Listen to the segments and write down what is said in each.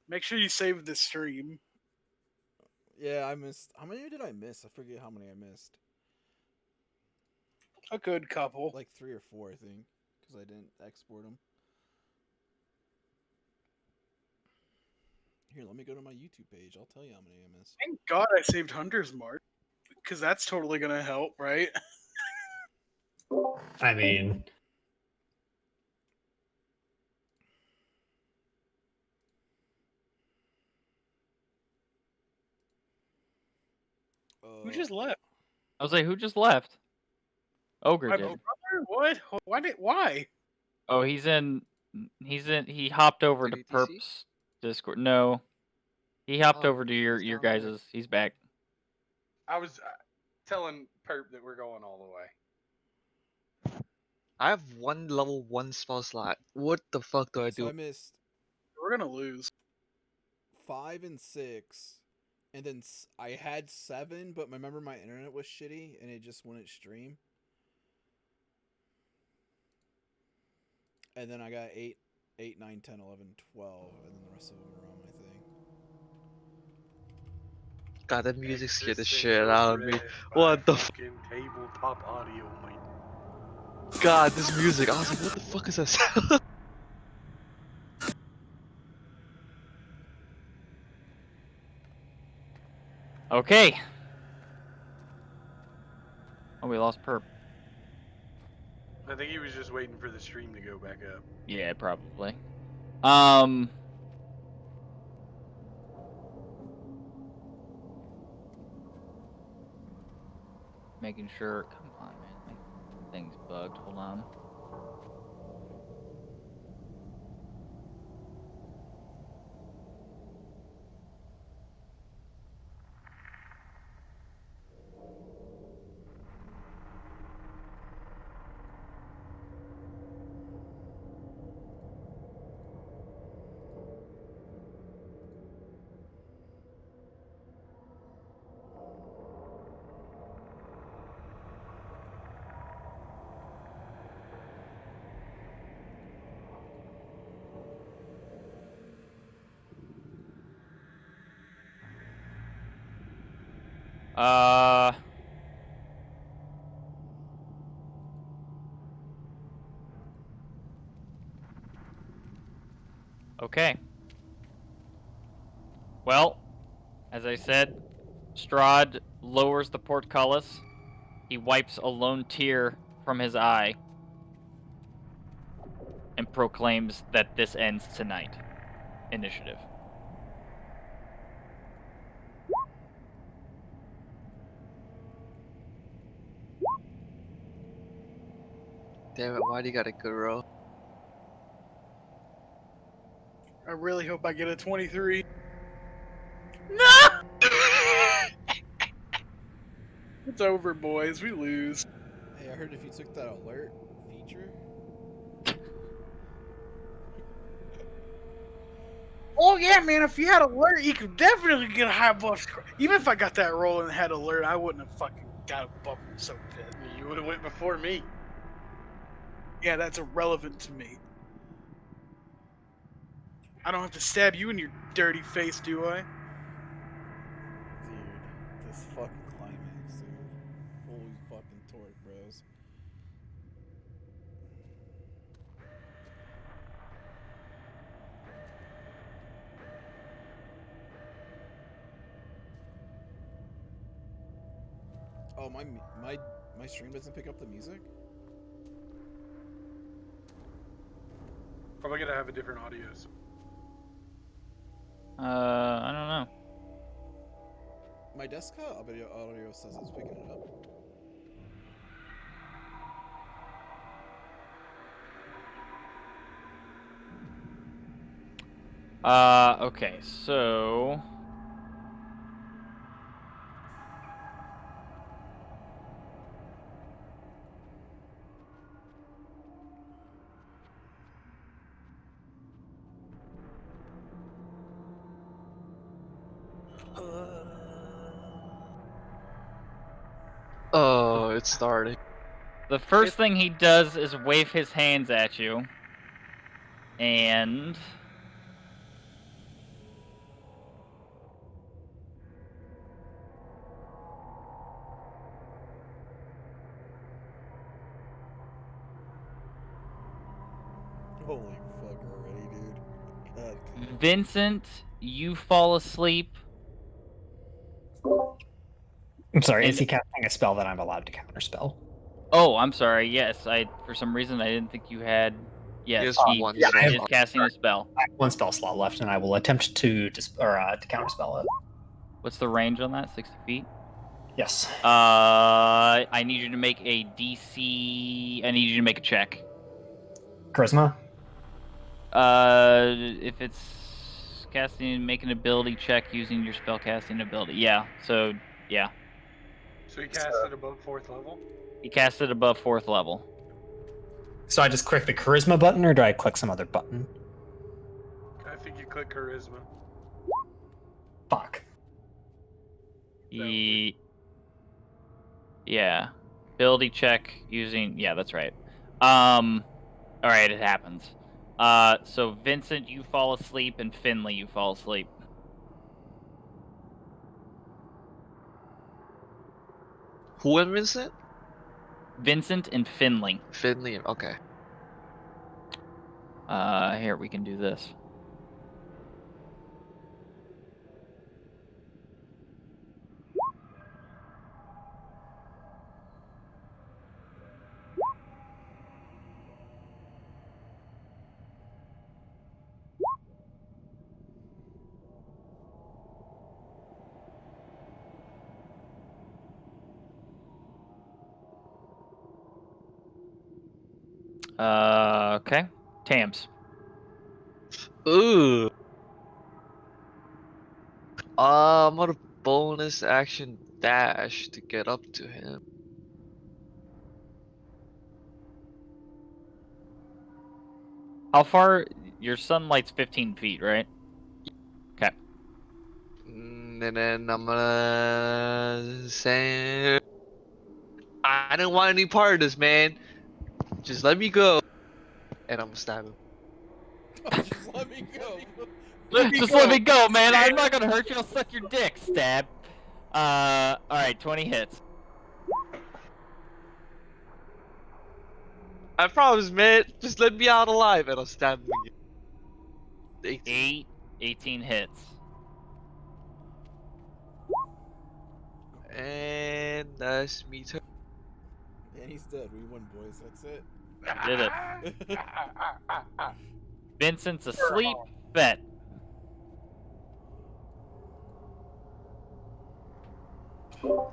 Make sure you save the stream. Yeah, I missed. How many did I miss? I forget how many I missed. A good couple. Like 3 or 4, I think, because I didn't export them. Here, let me go to my YouTube page. I'll tell you how many I missed. Thank God I saved Hunter's Mark. Because that's totally going to help, right? I mean, Who just left? I was like, who just left? Ogre My did. brother? What? Why? Oh, he's in. He hopped over to WTC? Perp's Discord. No, he hopped Oh, over to your he's down there. guys's. He's back. I was telling Perp that we're going all the way. I have one level 1 spell slot. What the fuck do I So do? I missed We're going to lose. 5 and 6, and then I had 7, but remember my internet was shitty and it just wouldn't stream. And then I got 8, 9, 10, 11, 12, and then the rest of them are on my thing. God, that music scared the shit out of me. What the fucking tabletop audio, mate. God, this music. I was like, what the fuck is that sound? Okay. Oh, we lost Perp. I think he was just waiting for the stream to go back up. Yeah, probably. Making sure. Come on, man. My thing's bugged. Hold on. Okay. Well, as I said, Strahd lowers the portcullis. He wipes a lone tear from his eye and proclaims that this ends tonight. Initiative. Damn it, why do you got a good roll? I really hope I get a 23. No! It's over, boys. We lose. Hey, I heard if you took that alert feature. Oh yeah, man! If you had alert, you could definitely get a high buff score. Even if I got that roll and had alert, I wouldn't have fucking got a buff so pit. You would have went before me. Yeah, that's irrelevant to me. I don't have to stab you in your dirty face, do I? Dude, this fucking climax, dude. Holy fucking torque, bros. Oh, my stream doesn't pick up the music? Probably gonna have a different audios. I don't know. My desktop audio says it's picking it up. Okay, so... Oh, it's starting. The first thing he does is wave his hands at you. And... Holy fuck already, dude. God damn. Vincent, you fall asleep. I'm sorry, And- is he casting a spell that I'm allowed to counterspell? Oh, I'm sorry. Yes, for some reason I didn't think you had. Yes, Yes, he one yeah, I have is casting a spell. I have one spell slot left, and I will attempt to counterspell it. What's the range on that? 60 feet. Yes. I need you to make a DC. I need you to make a check. Charisma? If it's casting, make an ability check using your spell casting ability. Yeah. So yeah, So he cast it above 4th level? he cast it above 4th level. So I just click the charisma button, or do I click some other button? I think you click charisma. Fuck. Yeah. Ability check using. Yeah, that's right. All right, it happens. So Vincent, you fall asleep, and Finley, you fall asleep. Who and Vincent? Vincent and Finley. Finley. Okay. Here we can do this. Okay. Tams. Ooh. I'm gonna bonus action dash to get up to him. How far? Your sunlight's 15 feet, right? Okay. And then I'm gonna say, I don't want any part of this, man. Just let me go. And I'm gonna stab him. Just let me go. Just let me go, man. I'm not gonna hurt you. I'll suck your dick. Stab. All right. 20 hits. I promise, man. Just let me out alive, and I'll stab him again. 18. 18 hits. And that's me turn. And he's dead. We won, boys. That's it. Did it. Vincent's asleep. Bet.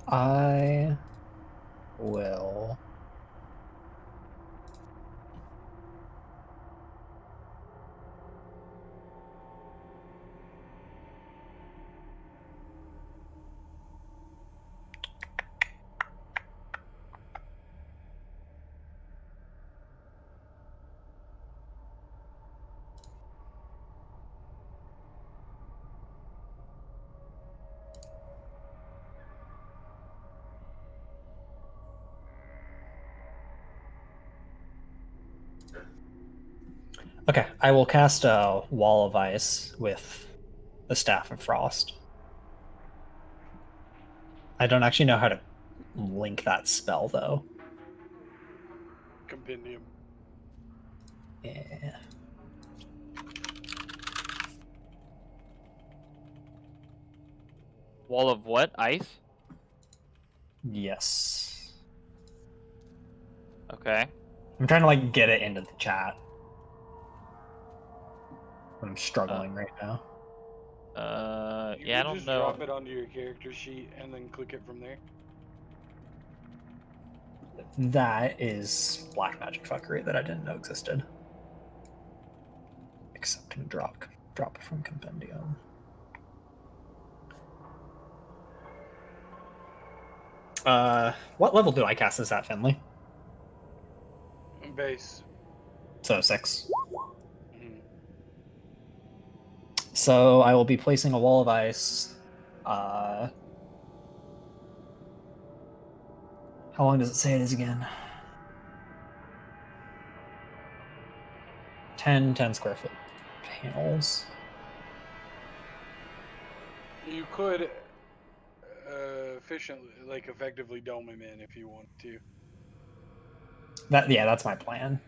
I will. Okay, I will cast a wall of ice with the Staff of Frost. I don't actually know how to link that spell, though. Compendium. Yeah. Wall of what? Ice? Yes. Okay. I'm trying to like get it into the chat. I'm struggling right now. You Yeah, I could don't just know. drop it onto your character sheet and then click it from there. That is black magic fuckery that I didn't know existed. Accept and drop from compendium. What level do I cast this at, Finley? Base. So 6. Mhm. So I will be placing a wall of ice. How long does it say it is again? 10 square foot panels. You could efficiently, like effectively dome him in if you want to. That's my plan.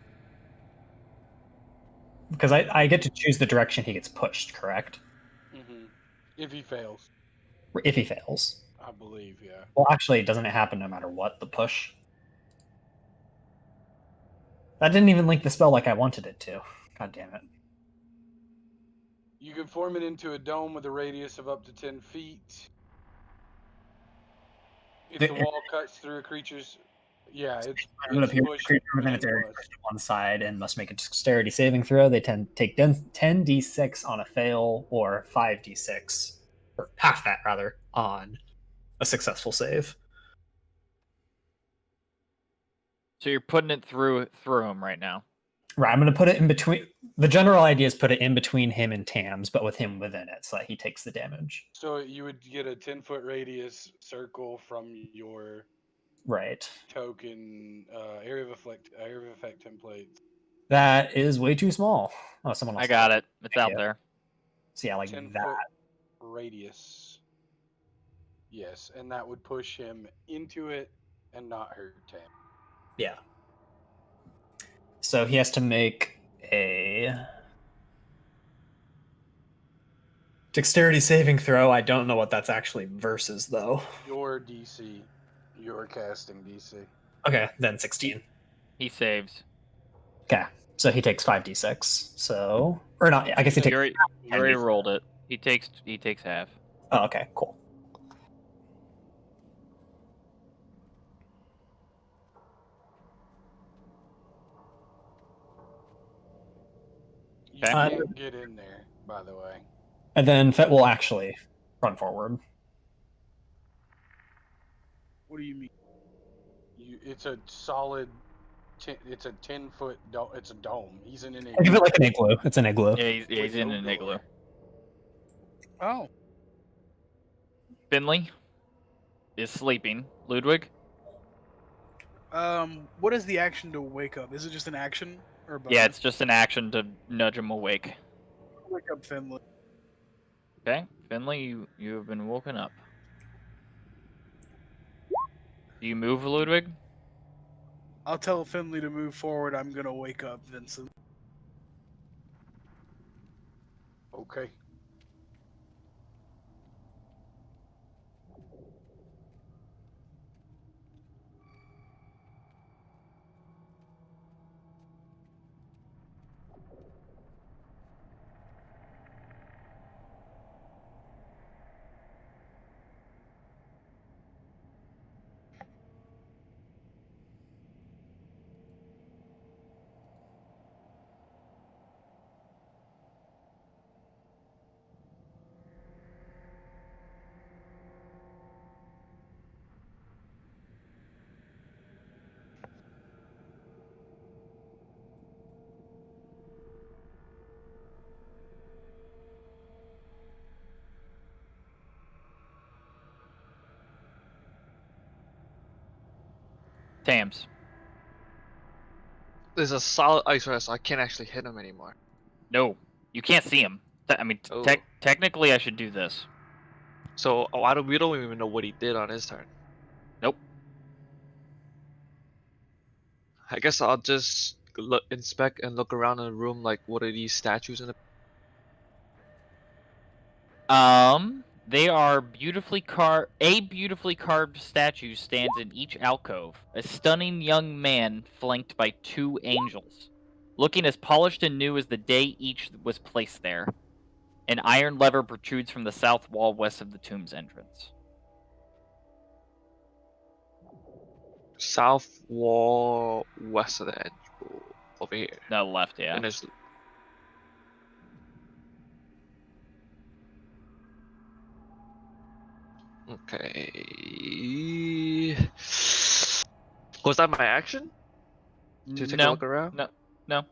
because I get to choose the direction he gets pushed, correct? Mm-hmm. If he fails, If he fails. I believe, yeah. Well, actually, doesn't it happen no matter what the push? That didn't even link the spell like I wanted it to. God damn it. You can form it into a dome with a radius of up to 10 feet. If the wall cuts through a creature's, yeah, It it's appears the pushed creature within its and area is pushed. pushed to one side and must make a dexterity saving throw. They take 10d6 on a fail or 5d6, or half that rather, on a successful save. So you're putting it through him right now. Right, I'm going to put it in between. The general idea is put it in between him and Tams, but with him within it, so that he takes the damage. So you would get a 10-foot radius circle from your Right. token area of effect templates. That is way too small. Oh, someone else. I got it. It's Thank out you. there. So yeah, like 10-foot that. radius. Yes, and that would push him into it and not hurt Tam. Yeah. So he has to make a dexterity saving throw. I don't know what that's actually versus though. Your DC, your casting DC. Okay, then 16. He saves. Okay, so he takes 5d6. So, or not? I guess he So takes. you already 10d6. rolled it. He takes half. Oh, okay, cool. You Okay. can't get in there, by the way. And then Fet will actually run forward. What do you mean? It's a solid. It's a 10-foot. It's a dome. He's in an Think of igloo. it like an igloo. It's an igloo. Yeah, he's With in no an door. igloo. Oh, Finley is sleeping. Ludwig, what is the action to wake up? Is it just an action or a bonus? yeah, it's just an action to nudge him awake. Wake up Finley. Okay, Finley, you have been woken up. Do you move, Ludwig? I'll tell Finley to move forward. I'm gonna wake up Vincent. Okay. Tams. There's a solid ice rest, so I can't actually hit him anymore. No, you can't see him. I mean, Oh. technically, I should do this. So we don't even know what he did on his turn. Nope. I guess I'll just inspect and look around in the room. Like, what are these statues in the? They are beautifully carved. A beautifully carved statue stands in each alcove. A stunning young man flanked by two angels, looking as polished and new as the day each was placed there. An iron lever protrudes from the south wall west of the tomb's entrance. South wall west of the edge. Over here. No, left, yeah. And there's. Okay. Was that my action? To take a No, look around? no.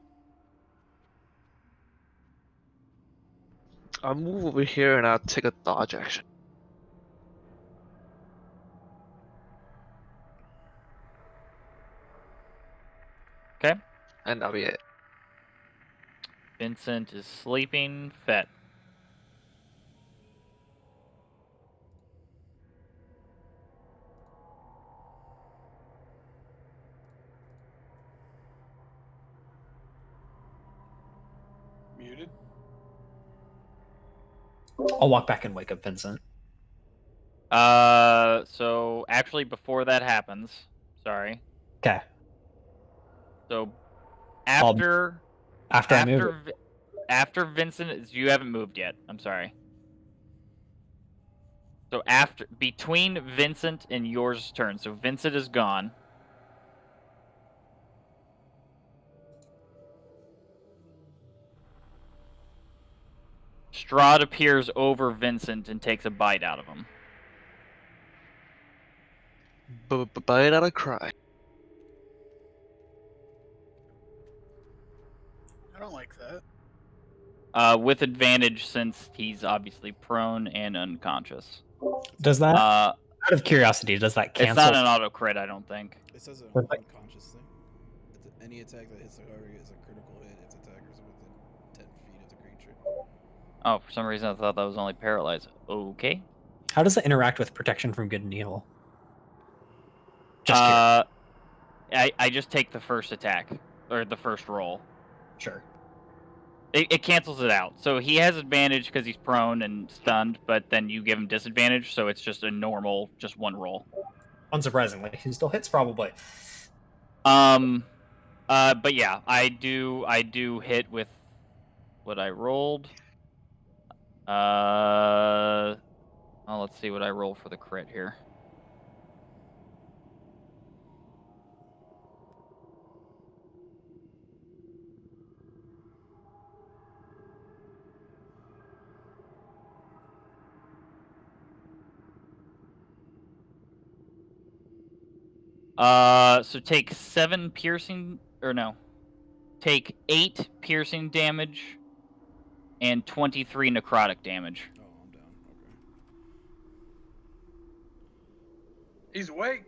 I'll move over here and I'll take a dodge action. Okay. And that'll be it. Vincent is sleeping. Fet. muted? I'll walk back and wake up Vincent. So actually, before that happens, sorry. Okay. So After I move it. after Vincent, you haven't moved yet. I'm sorry. So between Vincent and yours turn. So Vincent is gone. Strahd appears over Vincent and takes a bite out of him. Bite out a cry. I don't like that. With advantage since he's obviously prone and unconscious. Does that, Uh, out of curiosity, does that it's cancel? not an auto crit, I don't think. It says an Perfect. unconscious thing. Any attack that hits the target is a critical hit. Its attackers within 10 feet of the creature. Oh, for some reason I thought that was only paralyzed. Okay. How does it interact with protection from good and evil? Just curious. I just take the first attack or the first roll. Sure. It cancels it out. So he has advantage because he's prone and stunned, but then you give him disadvantage, so it's just a normal, just one roll. Unsurprisingly, he still hits probably. But yeah, I do hit with what I rolled. Oh, let's see what I roll for the crit here. So take 7 piercing, or no, take 8 piercing damage and 23 necrotic damage. Oh, I'm down. Okay. He's awake.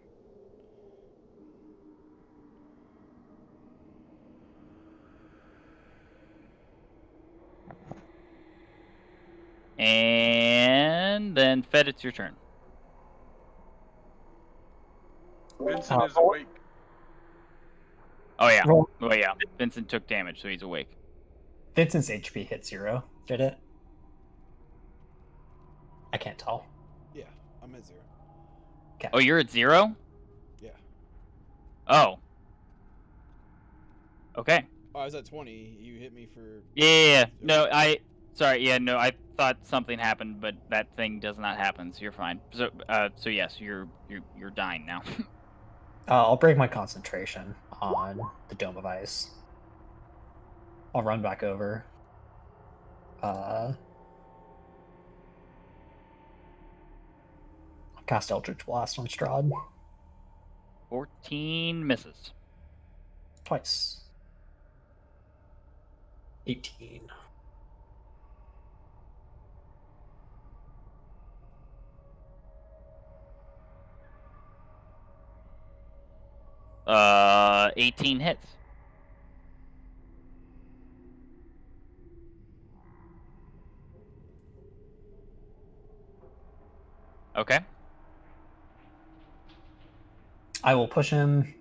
And then Fed, it's your turn. Vincent is awake. Oh yeah. Roll. Oh yeah. Vincent took damage, so he's awake. Vincent's HP hit 0. Did it? I can't tell. Yeah, I'm at 0. Okay. Oh, you're at 0? Yeah. Oh. Okay. Oh, I was at 20. You hit me for. Yeah. No, sorry. Yeah, no, I thought something happened, but that thing does not happen, so you're fine. So yes, you're dying now. I'll break my concentration on the Dome of Ice. I'll run back over. I'll cast Eldritch Blast on Strahd 14 misses. twice. 18. 18 hits. Okay. I will push him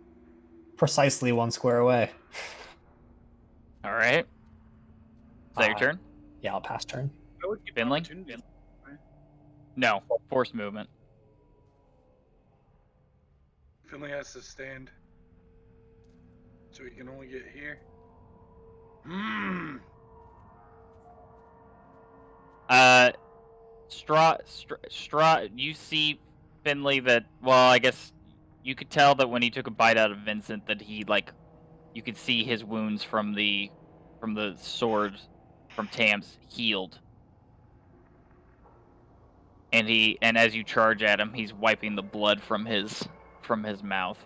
precisely 1 square away. All right. Is that your turn? Yeah, I'll pass turn. I would give Finley? opportunity. No. Forced movement. Finley has to stand. So he can only get here. Straw. You see, Finley, that. Well, I guess you could tell that when he took a bite out of Vincent, that he you could see his wounds from the sword from Tams healed, and as you charge at him, he's wiping the blood from his mouth.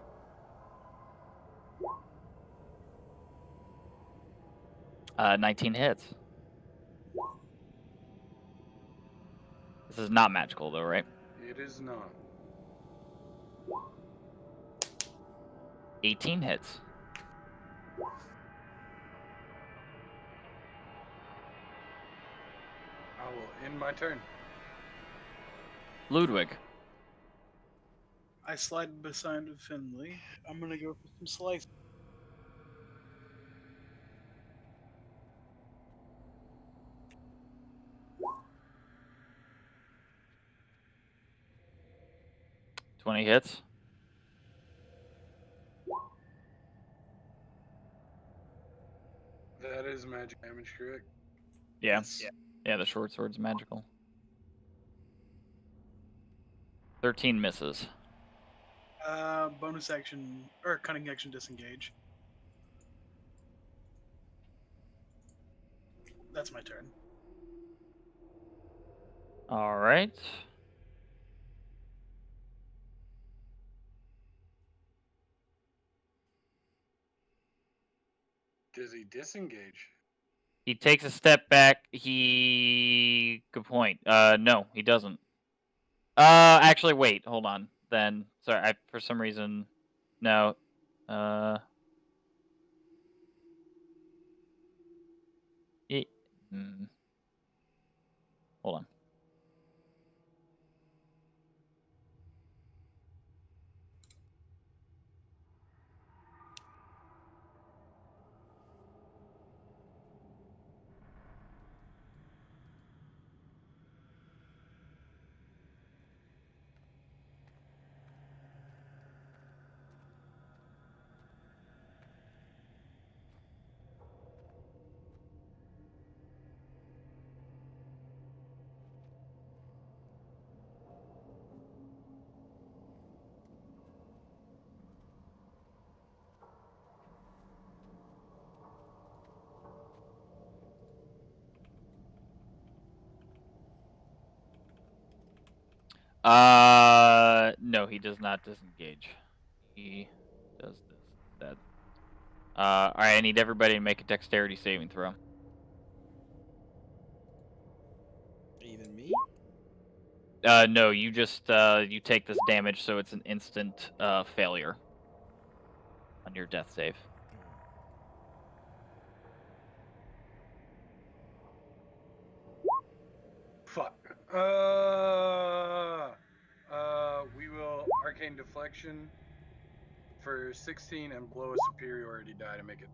Uh, 19 hits. This is not magical, though, right? It is not. 18 hits. I will end my turn. Ludwig. I slide beside Finley. I'm gonna go for some slice. 20 hits. That is magic damage, correct? Yeah. Yes. Yeah, the short sword's magical. 13 misses. Bonus action or cunning action disengage. That's my turn. All right. Does he disengage? He takes a step back. Good point. No, he doesn't. Actually, wait. Hold on. Then, sorry. For some reason, no. He, hmm. Hold on. No, he does not disengage. He does this instead. All right. I need everybody to make a dexterity saving throw. Even me? No, you just you take this damage, so it's an instant failure on your death save. Fuck. We will arcane deflection for 16 and blow a superiority die to make it.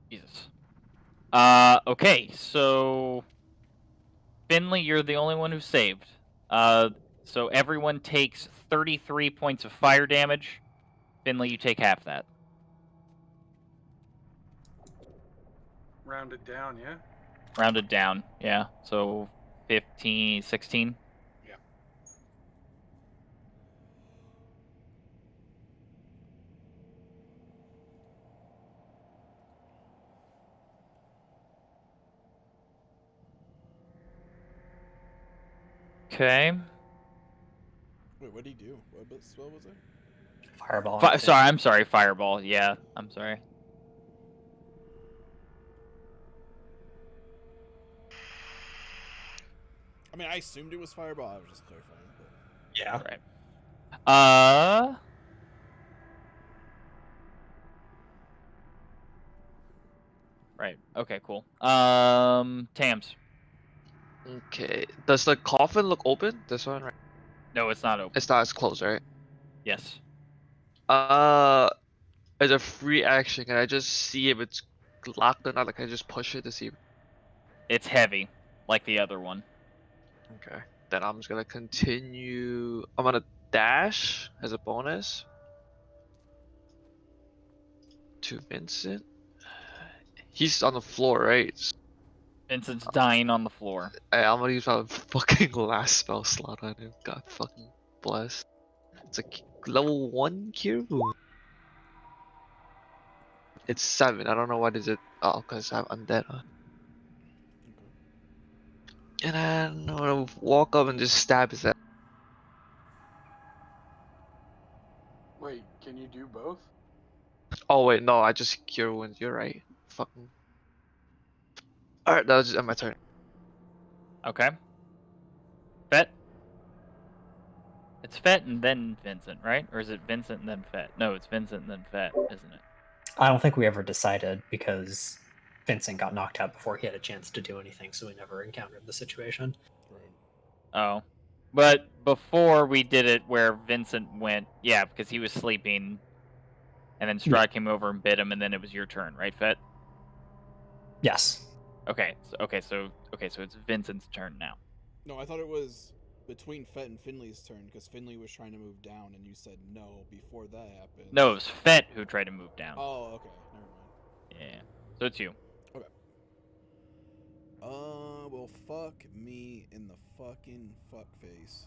Jesus. Okay, so Finley, you're the only one who saved. So everyone takes 33 points of fire damage. Finley, you take half that. Rounded down, yeah. Rounded down, yeah. So 15, 16. Yeah. Okay. Wait, what did he do? What spell was it? Fireball. I think. Sorry, I'm sorry. Fireball. Yeah, I'm sorry. I mean, I assumed it was fireball. I was just clarifying. But... Yeah. Right. Right. Okay. Cool. Tams. Okay. Does the coffin look open? This one, right? No, it's not open. It's not as close, right? Yes. As a free action, can I just see if it's locked or not? Like, can I just push it to see? It's heavy, like the other one. Okay. Then I'm just gonna continue. I'm gonna dash as a bonus to Vincent. He's on the floor, right? Vincent's dying on the floor. I'm gonna use my fucking last spell slot on him. God fucking bless. It's a level 1 cure wound. It's 7. I don't know what is it. Oh, because I'm undead. Huh? Okay. And then I'm gonna walk up and just stab his head. Wait, can you do both? Oh wait, no, I just cure wounds. You're right. Fucking. Alright, that was just my turn. Okay. Fet. It's Fet and then Vincent, right? Or is it Vincent and then Fet? No, it's Vincent and then Fet, isn't it? I don't think we ever decided because Vincent got knocked out before he had a chance to do anything, so we never encountered the situation. Right. Oh. But before we did it where Vincent went, yeah, because he was sleeping, and then Strahd came over and bit him, and then it was your turn, right, Fet? Yes. Okay, so it's Vincent's turn now. No, I thought it was between Fett and Finley's turn because Finley was trying to move down and you said no before that happened. No, it was Fett who tried to move down. Oh, okay. Never mind. Yeah. So it's you. Well, fuck me in the fucking fuck face.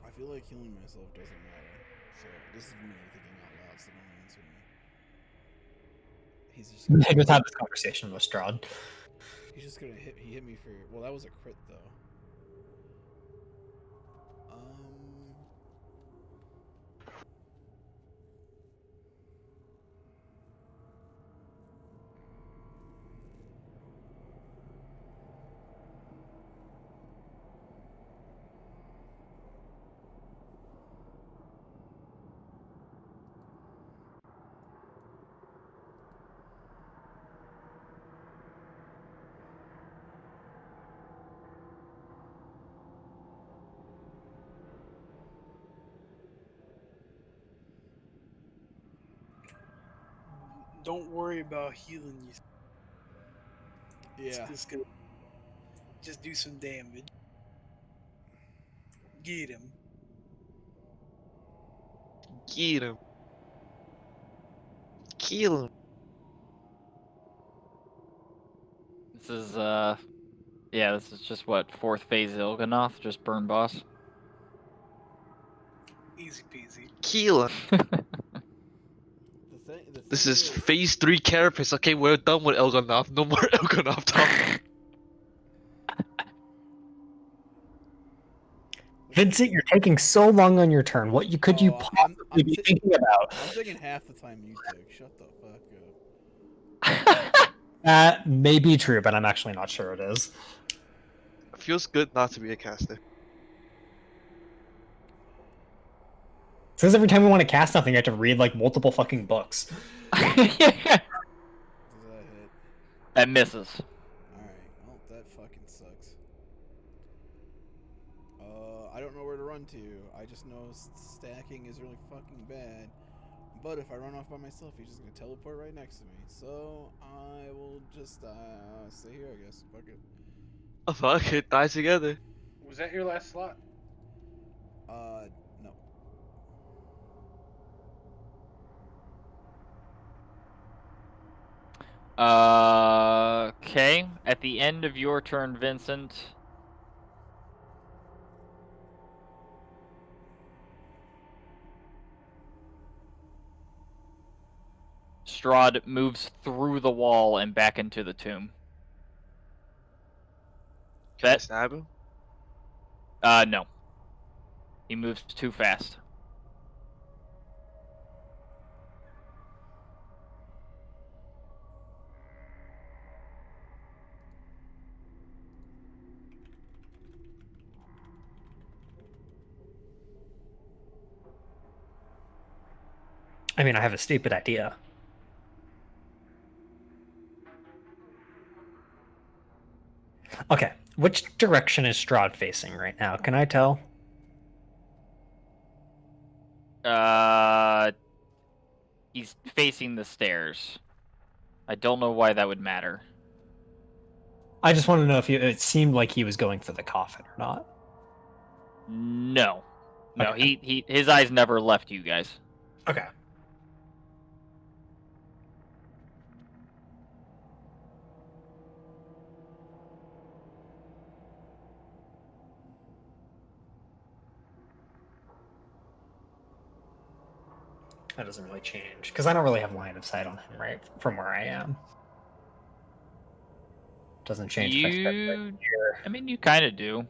I feel like healing myself doesn't matter. So this is me thinking out loud, so don't answer me. He's just Maybe let's have this conversation with Strahd. he's just gonna hit. He hit me for. Well, that was a crit though. Don't worry about healing you. Yeah. Just gonna just do some damage. Get him. Get him. Kill him. This is yeah, this is just what, 4th phase Il'gynoth, just burn boss. Easy peasy. Kill him. The This thing is phase 3 carapace. Okay, we're done with Elgonath. No more Elgonath talk. Vincent, you're taking so long on your turn. What could you possibly I'm be thinking about? I'm taking half the time you took. Shut the fuck up. That may be true, but I'm actually not sure it is. It feels good not to be a caster. Because every time we want to cast something, you have to read like multiple fucking books. Does that hit? That misses. Alright, well, that fucking sucks. I don't know where to run to. I just know stacking is really fucking bad. But if I run off by myself, he's just gonna teleport right next to me. So I will just stay here, I guess. Fuck it. Oh fuck it, die together. Was that your last slot? No. Okay. At the end of your turn, Vincent. Strahd moves through the wall and back into the tomb. Can I Bet? stab him? No. He moves too fast. I mean, I have a stupid idea. Okay, which direction is Strahd facing right now? Can I tell? He's facing the stairs. I don't know why that would matter. I just want to know if it seemed like he was going for the coffin or not. No. No, Okay. his eyes never left you guys. Okay. That doesn't really change because I don't really have line of sight on him right from where I am. Doesn't change. if I step right here. I mean, you kind of do.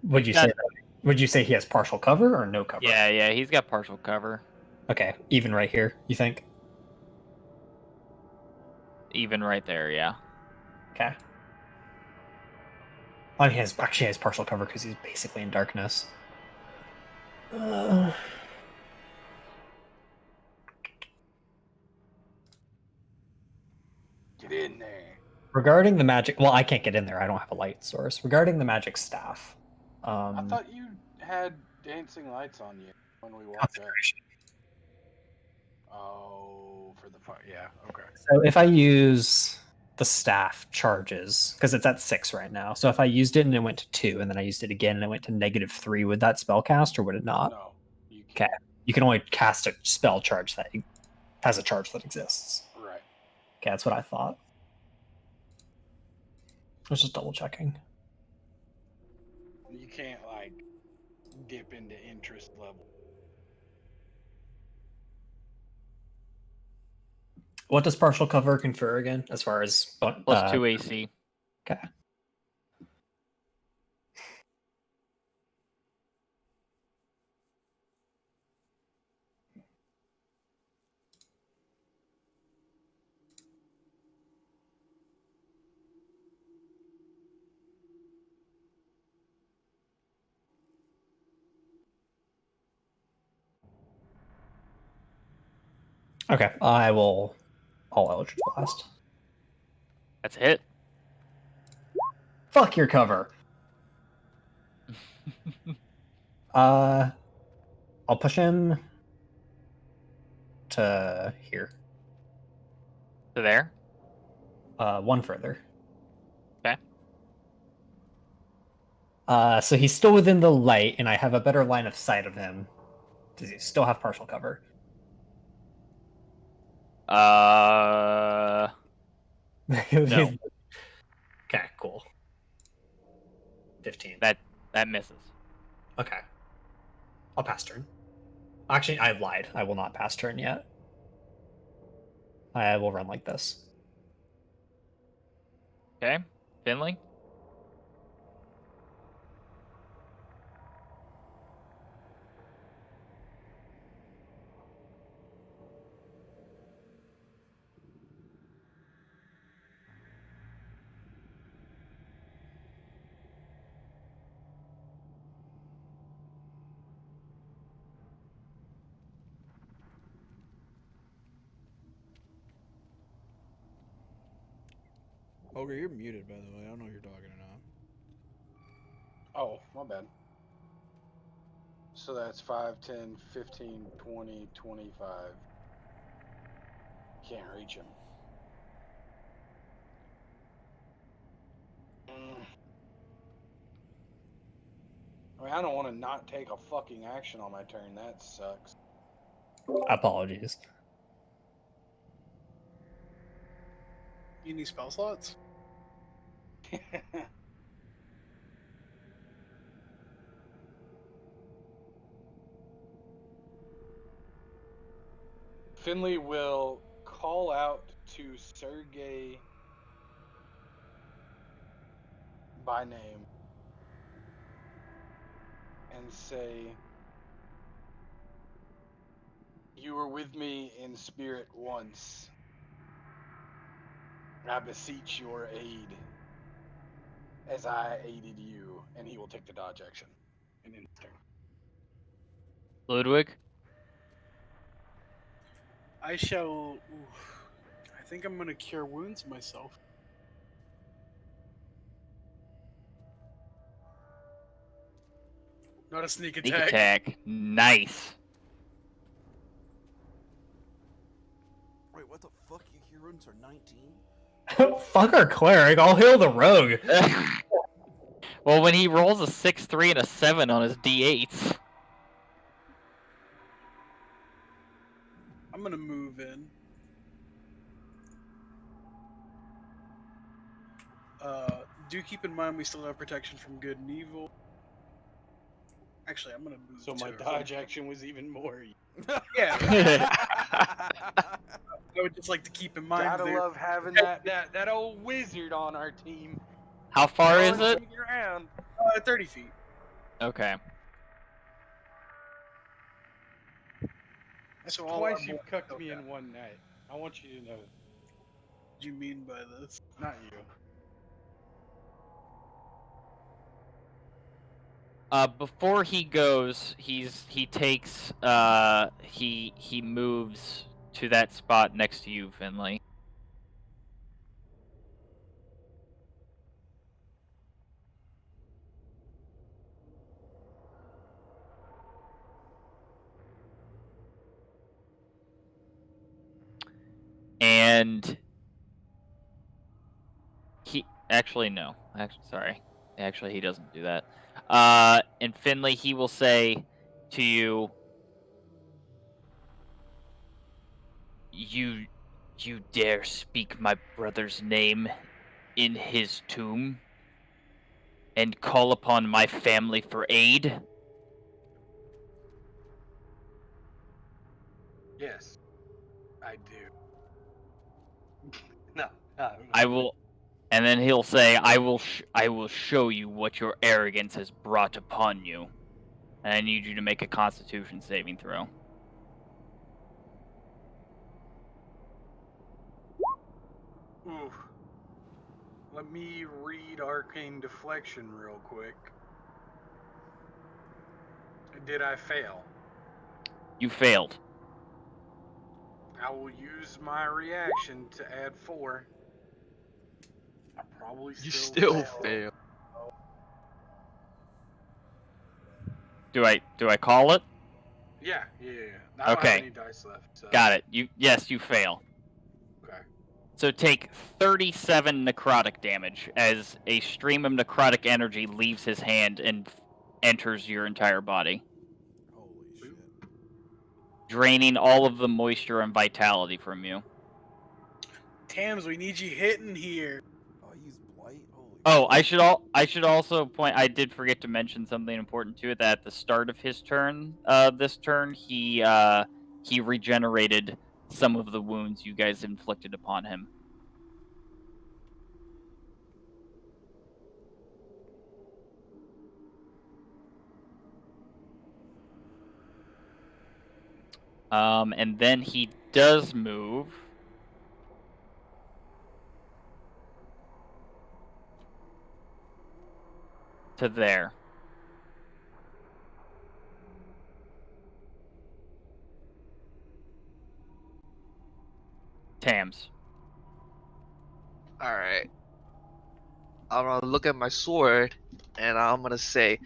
Would you say that? Would you say he has partial cover or no cover? Yeah, he's got partial cover. Okay, even right here, you think? Even right there, yeah. Okay. Well, he actually has partial cover because he's basically in darkness. Get in there. Regarding the magic, well, I can't get in there. I don't have a light source. Regarding the magic staff, I thought you had dancing lights on you when we walked up. Oh, for the fire. Yeah. Okay. So if I use the staff charges, because it's at 6 right now. So if I used it and it went to 2, and then I used it again and it went to -3, would that spell cast or would it not? No, you Okay. can't. You can only cast a spell charge that has a charge that exists. Right. Okay, that's what I thought. I was just double checking. You can't like dip into interest level. What does partial cover confer again, as far as +2 AC. Okay. Okay, I will all Eldritch Blast. That's a hit. Fuck your cover. I'll push him to here. So there. 1 further. Okay. So he's still within the light, and I have a better line of sight of him. Does he still have partial cover? No. Okay, cool. 15. That misses. Okay. I'll pass turn. Actually, I lied. I will not pass turn yet. I will run like this. Okay. Finley. Ogre, you're muted, by the way. I don't know if you're talking or not. Oh, my bad. So that's 5, 10, 15, 20, 25. Can't reach him. I mean, I don't want to not take a fucking action on my turn. That sucks. Apologies. You need spell slots? Finley will call out to Sergey by name and say, "You were with me in spirit once. I beseech your aid as I aided you." And he will take the dodge action. And then turn. Ludwig. I shall. Ooh, I think I'm gonna cure wounds myself. Not a sneak Sneak attack. attack. Nice. Wait, what the fuck? Your runes are 19? Fuck our cleric. I'll heal the rogue. Well, when he rolls a 6, 3, and a 7 on his d8s. I'm gonna move in. Do keep in mind we still have protection from good and evil. Actually, I'm gonna move. So my to dodge action was even more. Yeah, I would just like to keep in mind Gotta there. love having that old wizard on our team. How far is Always it? sneaking around. 30 feet. Okay. That's So all twice our you've boys cucked know me that. in one night. I want you to know. What do you mean by this? Not you. Before he goes, he moves to that spot next to you, Finley. And he actually no. Actually, sorry. Actually, he doesn't do that. And Finley, he will say to you, "You dare speak my brother's name in his tomb and call upon my family for aid?" Yes, I do. No, I will, and then he'll say, I will show you what your arrogance has brought upon you. And I need you to make a Constitution saving throw. Ooh. Let me read Arcane Deflection real quick. Did I fail? You failed. I will use my reaction to add 4. I probably You still still fail. fail. Do I call it? Yeah. I don't have Okay. any dice left. So. Got it. You fail. Okay. So take 37 necrotic damage as a stream of necrotic energy leaves his hand and enters your entire body, Holy shit. draining all of the moisture and vitality from you. Tams, we need you hitting here. Oh, I used blight. Holy. Oh, shit. I should also point. I did forget to mention something important too. That at the start of his turn, this turn, he regenerated some of the wounds you guys inflicted upon him. And then he does move to there. Tams. All right. I'm gonna look at my sword, and I'm gonna say,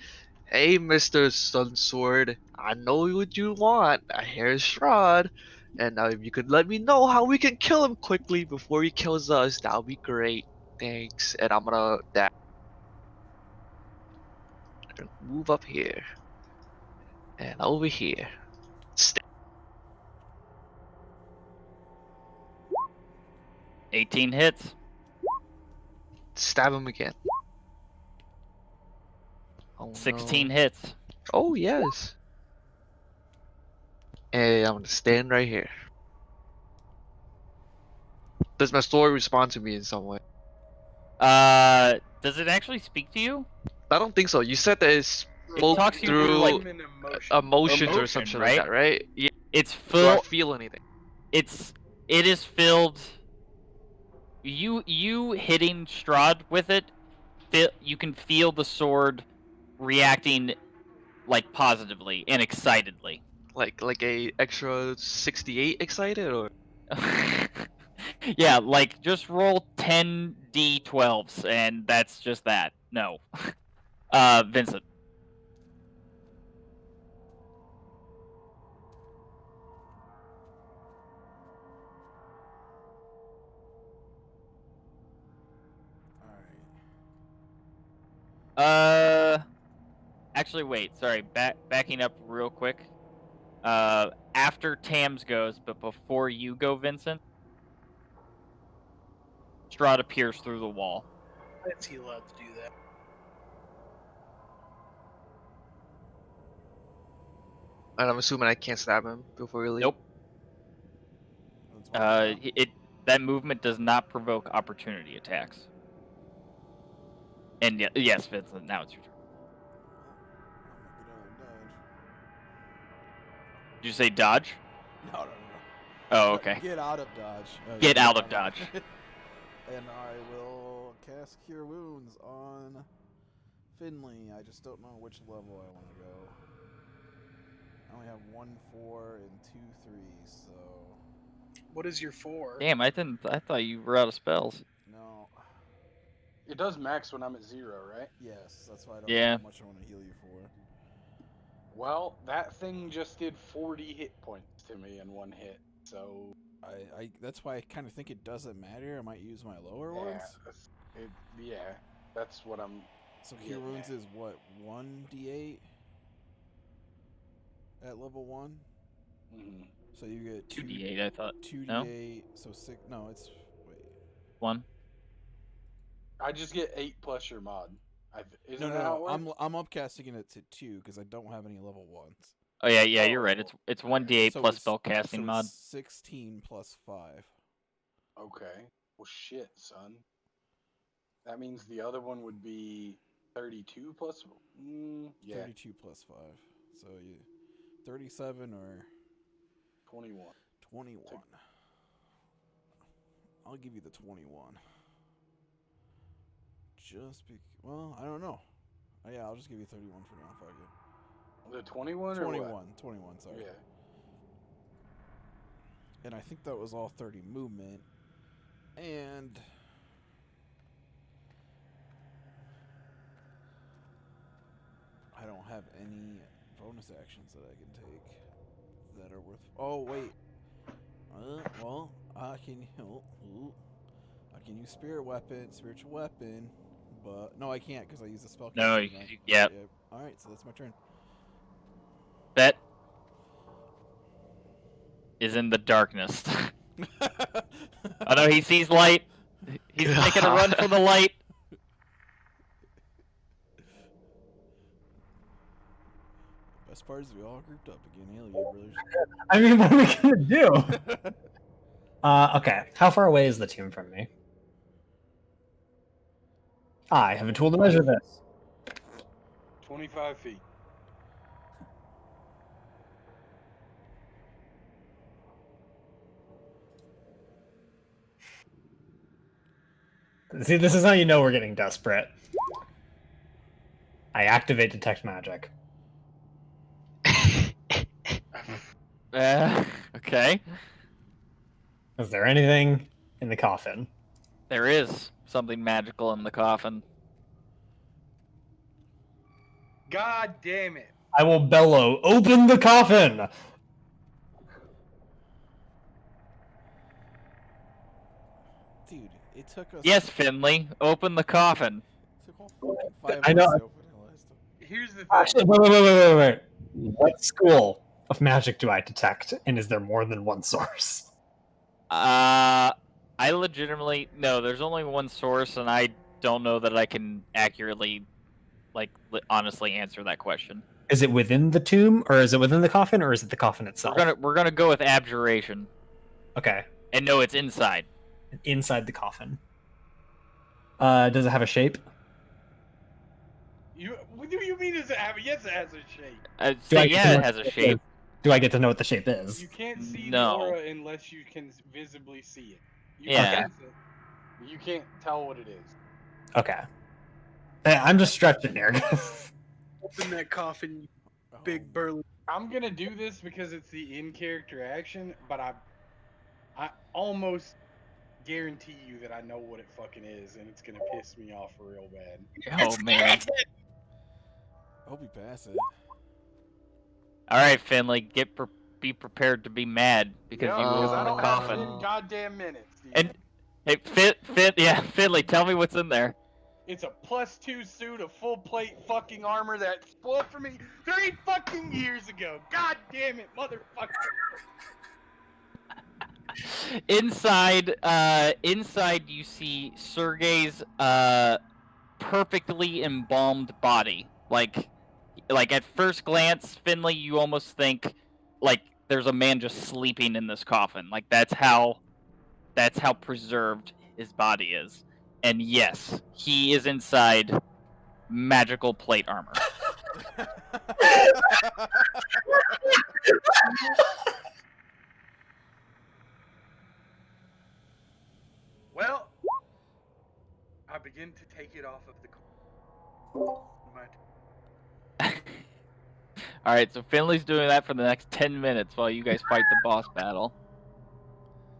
"Hey, Mr. Sun Sword, I know what you want. I hear Strahd, and now if you could let me know how we can kill him quickly before he kills us, that would be great. Thanks." And I'm gonna move up here and over here. 18 hits. Stab him again. Oh 16 no. hits. Oh yes. And I'm gonna stand right here. Does my sword respond to me in some way? Does it actually speak to you? I don't think so. You said that it It spoke talks to you through through like emotions or some emotion, shit like right? that, right? Yeah. It's Do I full. feel anything? It is filled. You hitting Strahd with it, you can feel the sword reacting like positively and excitedly. Like a extra 68 excited or Yeah, like just roll 10 d12s and that's just that. No. Vincent. Alright. Actually wait, sorry. Backing up real quick. After Tams goes, but before you go, Vincent, Strahd appears through the wall. Is he allowed to do that? and I'm assuming I can't stab him before we leave. Nope. That's one down. That movement does not provoke opportunity attacks. And yes, Vincent, now it's your turn. I'm gonna get out of Did you say dodge? dodge. No. Oh, okay. Get out of dodge. Get out of dodge. And I will cast Cure Wounds on Finley. I just don't know which level I want to go. I only have 1 4 and 2 3, so What is your 4? Damn, I thought you were out of spells. no. It does max when I'm at 0, right? Yes, that's why I don't Yeah. know how much I want to heal you for. Well, that thing just did 40 hit points to me in one hit. So I that's why I kind of think it doesn't matter. I might use my lower Yeah, ones. that's what I'm. So Yeah. Cure Wounds is what, 1d8 at level 1? Mhm. So you get 2d8, I thought. 2d8, so 6. No, it's. Wait. 1. I just get 8 plus your mod. Isn't No, that how no, it works? I'm upcasting it to 2 because I don't have any level 1s. Oh yeah, yeah, Oh, you're right. It's okay. 1d8 So plus it's spellcasting so mod. it's 16 plus 5. Okay. Well, shit, son. That means the other one would be 32 plus. Yeah, 32 plus 5. So you 37 or 21. 21. I'll give you the 21. Well, I don't know. Oh, yeah, I'll just give you 31 for now. Fuck it. The 21 or 21. what? 21, sorry. Yeah. And I think that was all 30 movement. And I don't have any bonus actions that I can take that are worth. Oh wait. Well, I can. I can use spiritual weapon, but no, I can't because I use the spell. No, yeah. Yep. All right, so that's my turn. Bet is in the darkness. Oh no, he sees light. He's making a run for the light. Best part is we all grouped up again. Hell yeah, brothers. I mean, what are we gonna do? Okay. How far away is the tomb from me? I have a tool to measure this. 25 feet. See, this is how you know we're getting desperate. I activate detect magic. Okay. Is there anything in the coffin? There is something magical in the coffin. God damn it. I will bellow, open the coffin! Dude, it took us. Yes, Finley, open the coffin. It took all fucking 5 I know. minutes to open it last time. Here's the thing. Actually, wait. What school of magic do I detect, and is there more than one source? I legitimately no. There's only one source, and I don't know that I can accurately, honestly answer that question. Is it within the tomb, or is it within the coffin, or is it the coffin itself? We're gonna go with abjuration. Okay, And no, it's inside. inside the coffin. Does it have a shape? What do you mean? Does it have? Yes, it has a shape. Yeah, it has a shape. Do I get to know what the shape is? You can't see No. the aura unless you can visibly see it. Yeah. You can't tell what it is. Okay. Hey, I'm just stretching here. Open that coffin, you Oh, big burly. I'm gonna do this because it's the in-character action, but I almost guarantee you that I know what it fucking is, and it's gonna piss me off real bad. Oh man. I hope you pass it. All right, Finley, be prepared to be mad because Yeah, you because I opened the don't have coffin. 10 goddamn minutes, dude. And hey, Finley, tell me what's in there. It's a +2 suit of full plate fucking armor that spoiled for me 3 fucking years ago. God damn it, motherfucker. Inside you see Sergei's perfectly embalmed body. Like at first glance, Finley, you almost think like there's a man just sleeping in this coffin. Like that's how preserved his body is. And yes, he is inside magical plate armor. Well, I begin to take it off of the All right, so Finley's doing that for the next 10 minutes while you guys fight the boss battle.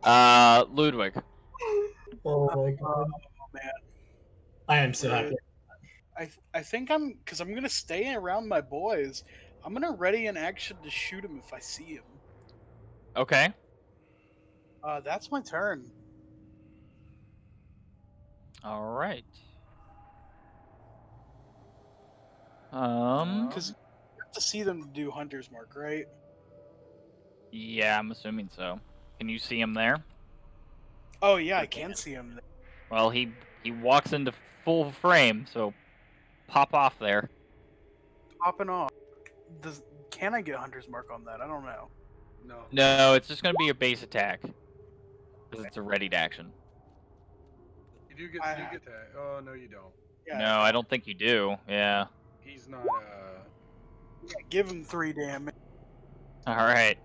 Ludwig. Oh my god. Man, I am so happy. I think because I'm gonna stay around my boys. I'm gonna ready an action to shoot him if I see him. Okay. That's my turn. All right. Because you have to see them to do Hunter's Mark, right? Yeah, I'm assuming so. Can you see him there? Oh yeah, I can see him. Well, he walks into full frame, so pop off there. Popping off. Can I get Hunter's Mark on that? I don't know. No. No, it's just gonna be your base attack because it's a readied action. You do get sneak attack. Oh no, you don't. Yeah, No, I don't think you do. Yeah. He's not. give him 3 damage. All right.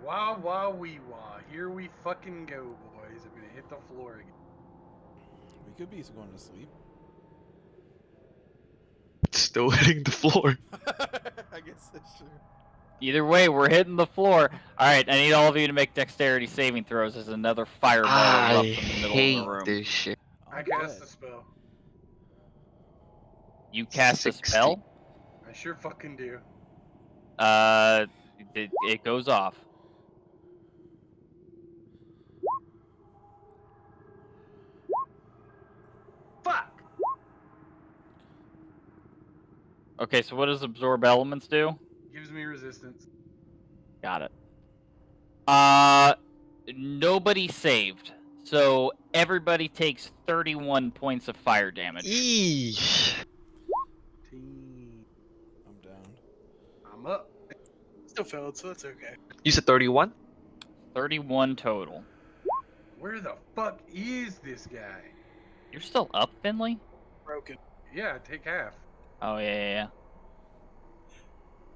Wah wah wee wah. Here we fucking go, boys. I'm gonna hit the floor again. We could be going to sleep. Still hitting the floor. I guess that's true. Either way, we're hitting the floor. All right, I need all of you to make dexterity saving throws as another fireball I erupts in the middle of hate the room. this shit. I I'm cast dead. a spell. You cast 60. a spell. I sure fucking do. It goes off. Fuck. Okay, so what does absorb elements do? Gives me resistance. Got it. Nobody saved, so everybody takes 31 points of fire damage. Eesh. Team. I'm down. I'm up. Still failed, so that's okay. You said 31? 31 total. Where the fuck is this guy? You're still up, Finley? Broken. Yeah, take half. Oh yeah.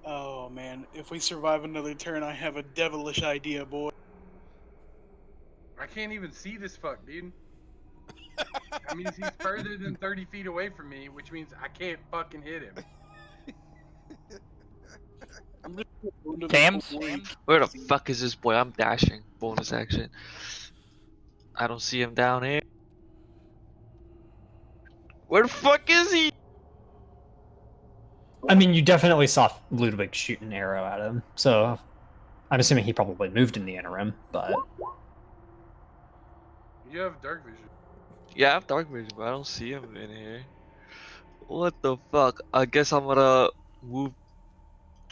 Oh man, if we survive another turn, I have a devilish idea, boy. I can't even see this fuck, dude. That means he's further than 30 feet away from me, which means I can't fucking hit him. I'm just gonna go into the Tams? void. Where the fuck is this boy? I'm dashing. Bonus action. I don't see him down here. Where the fuck is he? I mean, you definitely saw Ludwig shoot an arrow at him, so I'm assuming he probably moved in the interim, but You have dark vision. Yeah, I have dark vision, but I don't see him in here. What the fuck? I guess I'm gonna move.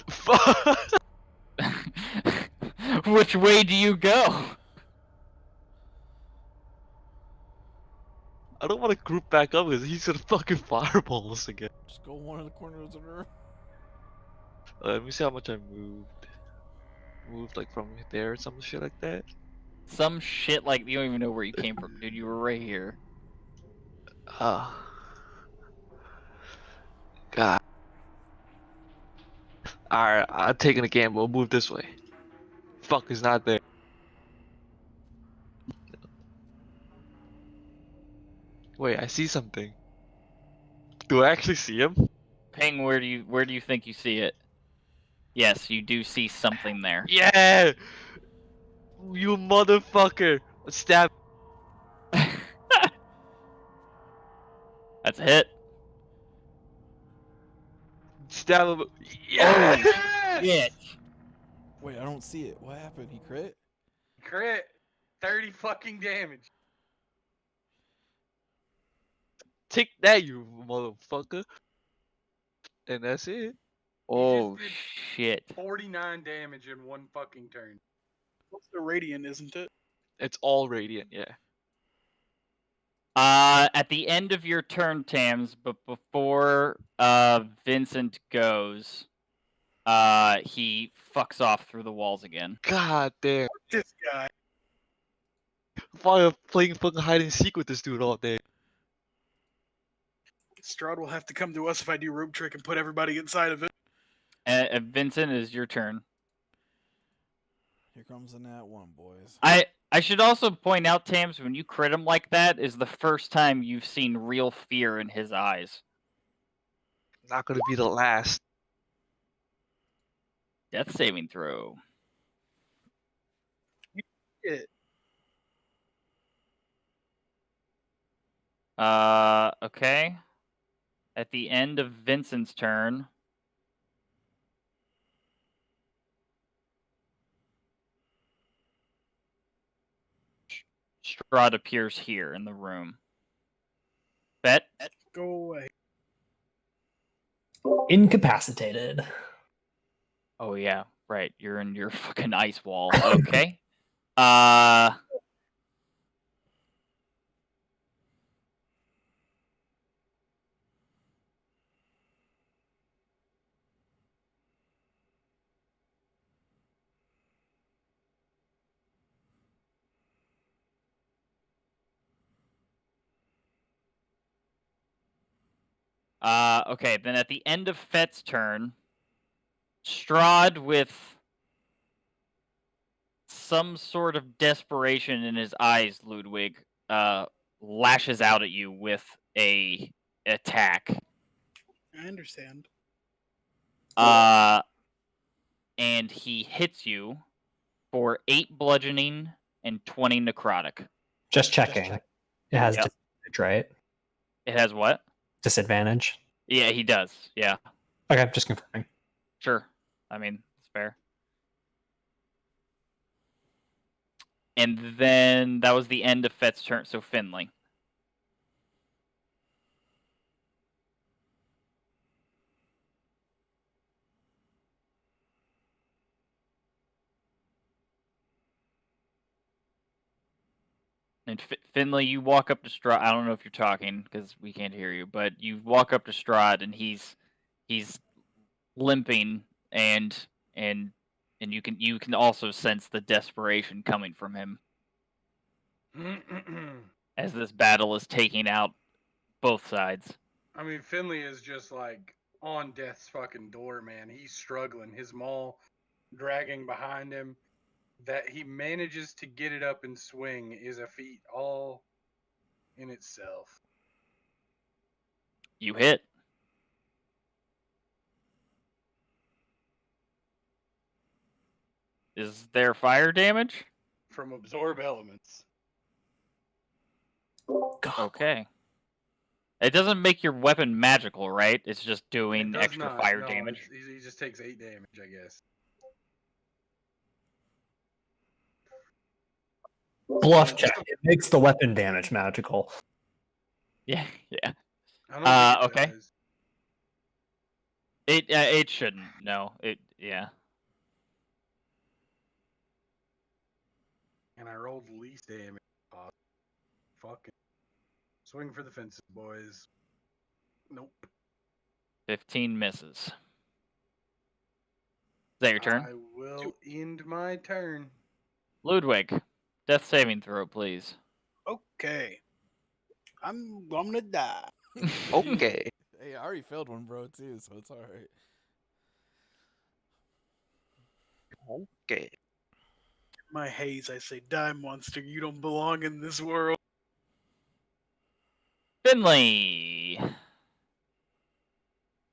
Fuck! Which way do you go? I don't want to group back up because he's gonna fucking fireball us again. Just go one of the corners of the room. Let me see how much I moved. Moved like from there or some shit like that. Some shit like you don't even know where you came from, dude. You were right here. Ah. God. Alright, I'm taking a gamble. Move this way. Fuck is not there. Wait, I see something. Do I actually see him? Ping, where do you think you see it? Yes, you do see something there. Yeah! You motherfucker! Stab. That's a hit. Stab him. Yeah! Shit. Wait, I don't see it. What happened? He crit? Crit. 30 fucking damage. Take that, you motherfucker. And that's it. Oh did- shit. 49 damage in one fucking turn. What's the radiant, isn't it? It's all radiant, yeah. At the end of your turn, Tams, but before Vincent goes, he fucks off through the walls again. God damn. This guy. I'm playing fucking hide and seek with this dude all day. Strahd will have to come to us if I do rope trick and put everybody inside of it. Vincent, is your turn. Here comes the nat one, boys. I should also point out, Tams, when you crit him like that, is the first time you've seen real fear in his eyes. Not gonna be the last. Death saving throw. It. Okay. At the end of Vincent's turn, Strahd appears here in the room. Bet? Go away. Incapacitated. Oh yeah, right. You're in your fucking ice wall. Okay. Uh okay, then at the end of Fett's turn, Strahd, with some sort of desperation in his eyes, Ludwig, lashes out at you with a attack. I understand. And he hits you for 8 bludgeoning and 20 necrotic. Just checking. It has Yep. disadvantage, right? It has what? Disadvantage. Yeah, he does. Yeah. Okay, just confirming. Sure. I mean, it's fair. And then that was the end of Fett's turn, so Finley. And Finley, you walk up to Strahd. I don't know if you're talking because we can't hear you, but you walk up to Strahd and he's limping and you can also sense the desperation coming from him as this battle is taking out both sides. I mean, Finley is just like on death's fucking door, man. He's struggling. His maul dragging behind him. That he manages to get it up and swing is a feat all in itself. You hit. Is there fire damage? From absorb elements. Okay. It doesn't make your weapon magical, right? It's just doing It does extra not. fire No, damage. he just takes 8 damage, I guess. Bluff check. It makes the weapon damage magical. Yeah, yeah. I don't think it Okay. does. It shouldn't. No. Yeah. And I rolled least damage. Fucking swing for the fences, boys. Nope. 15 misses. Is that your turn? I will end my turn. Ludwig, death saving throw, please. Okay. I'm gonna die. Okay. Hey, I already failed one, bro, too, so it's alright. Okay. My haze, I say, die, monster. You don't belong in this world. Finley.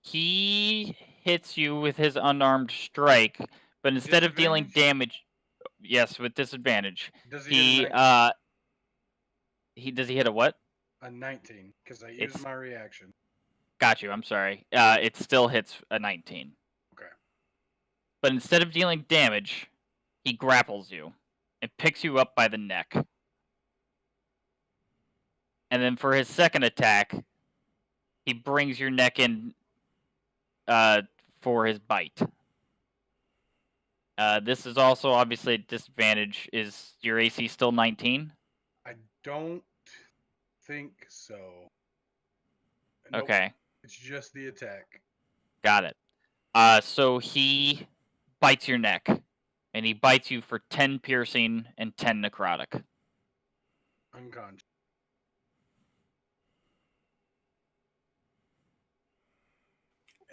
He hits you with his unarmed strike, but instead of dealing damage, yes, with disadvantage. Does he hit a 19? Does he hit a what? A 19, because I used my reaction. Got you. I'm sorry. It still hits a 19. Okay. But instead of dealing damage, he grapples you and picks you up by the neck. And then for his second attack, he brings your neck in for his bite. This is also obviously a disadvantage. Is your AC still 19? I don't think so. Nope. Okay. It's just the attack. Got it. So he bites your neck, and he bites you for 10 piercing and 10 necrotic. Unconscious.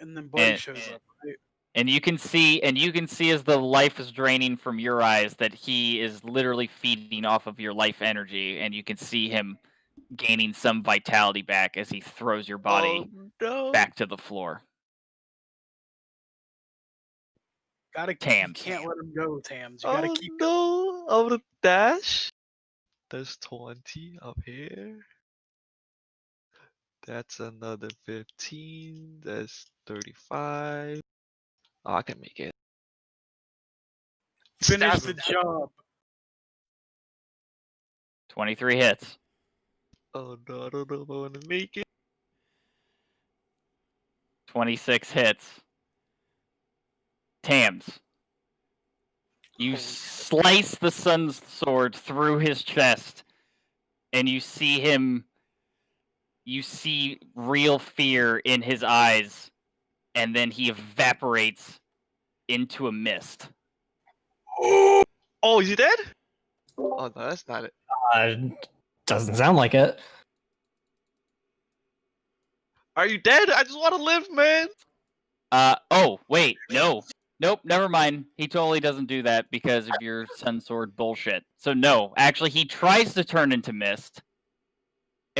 And then Buddy shows up, right? And you can see as the life is draining from your eyes that he is literally feeding off of your life energy, and you can see him gaining some vitality back as he throws your body back to the floor. Tams. You can't let him go, Tams. You gotta keep. No, I'm gonna dash. There's 20 up here. That's another 15. That's 35. Oh, I can make it. Finish Stab the him. job. 23 hits. Oh no, I don't know if I want to make it. 26 hits. Tams. You Holy slice the sun's sword through his chest, and you see him. You see real fear in his eyes, and then he evaporates into a mist. Oh, is he dead? Oh no, that's not it. Doesn't sound like it. Are you dead? I just want to live, man. Oh, wait, no. Nope, never mind. He totally doesn't do that because of your sun sword bullshit. So no, actually he tries to turn into mist.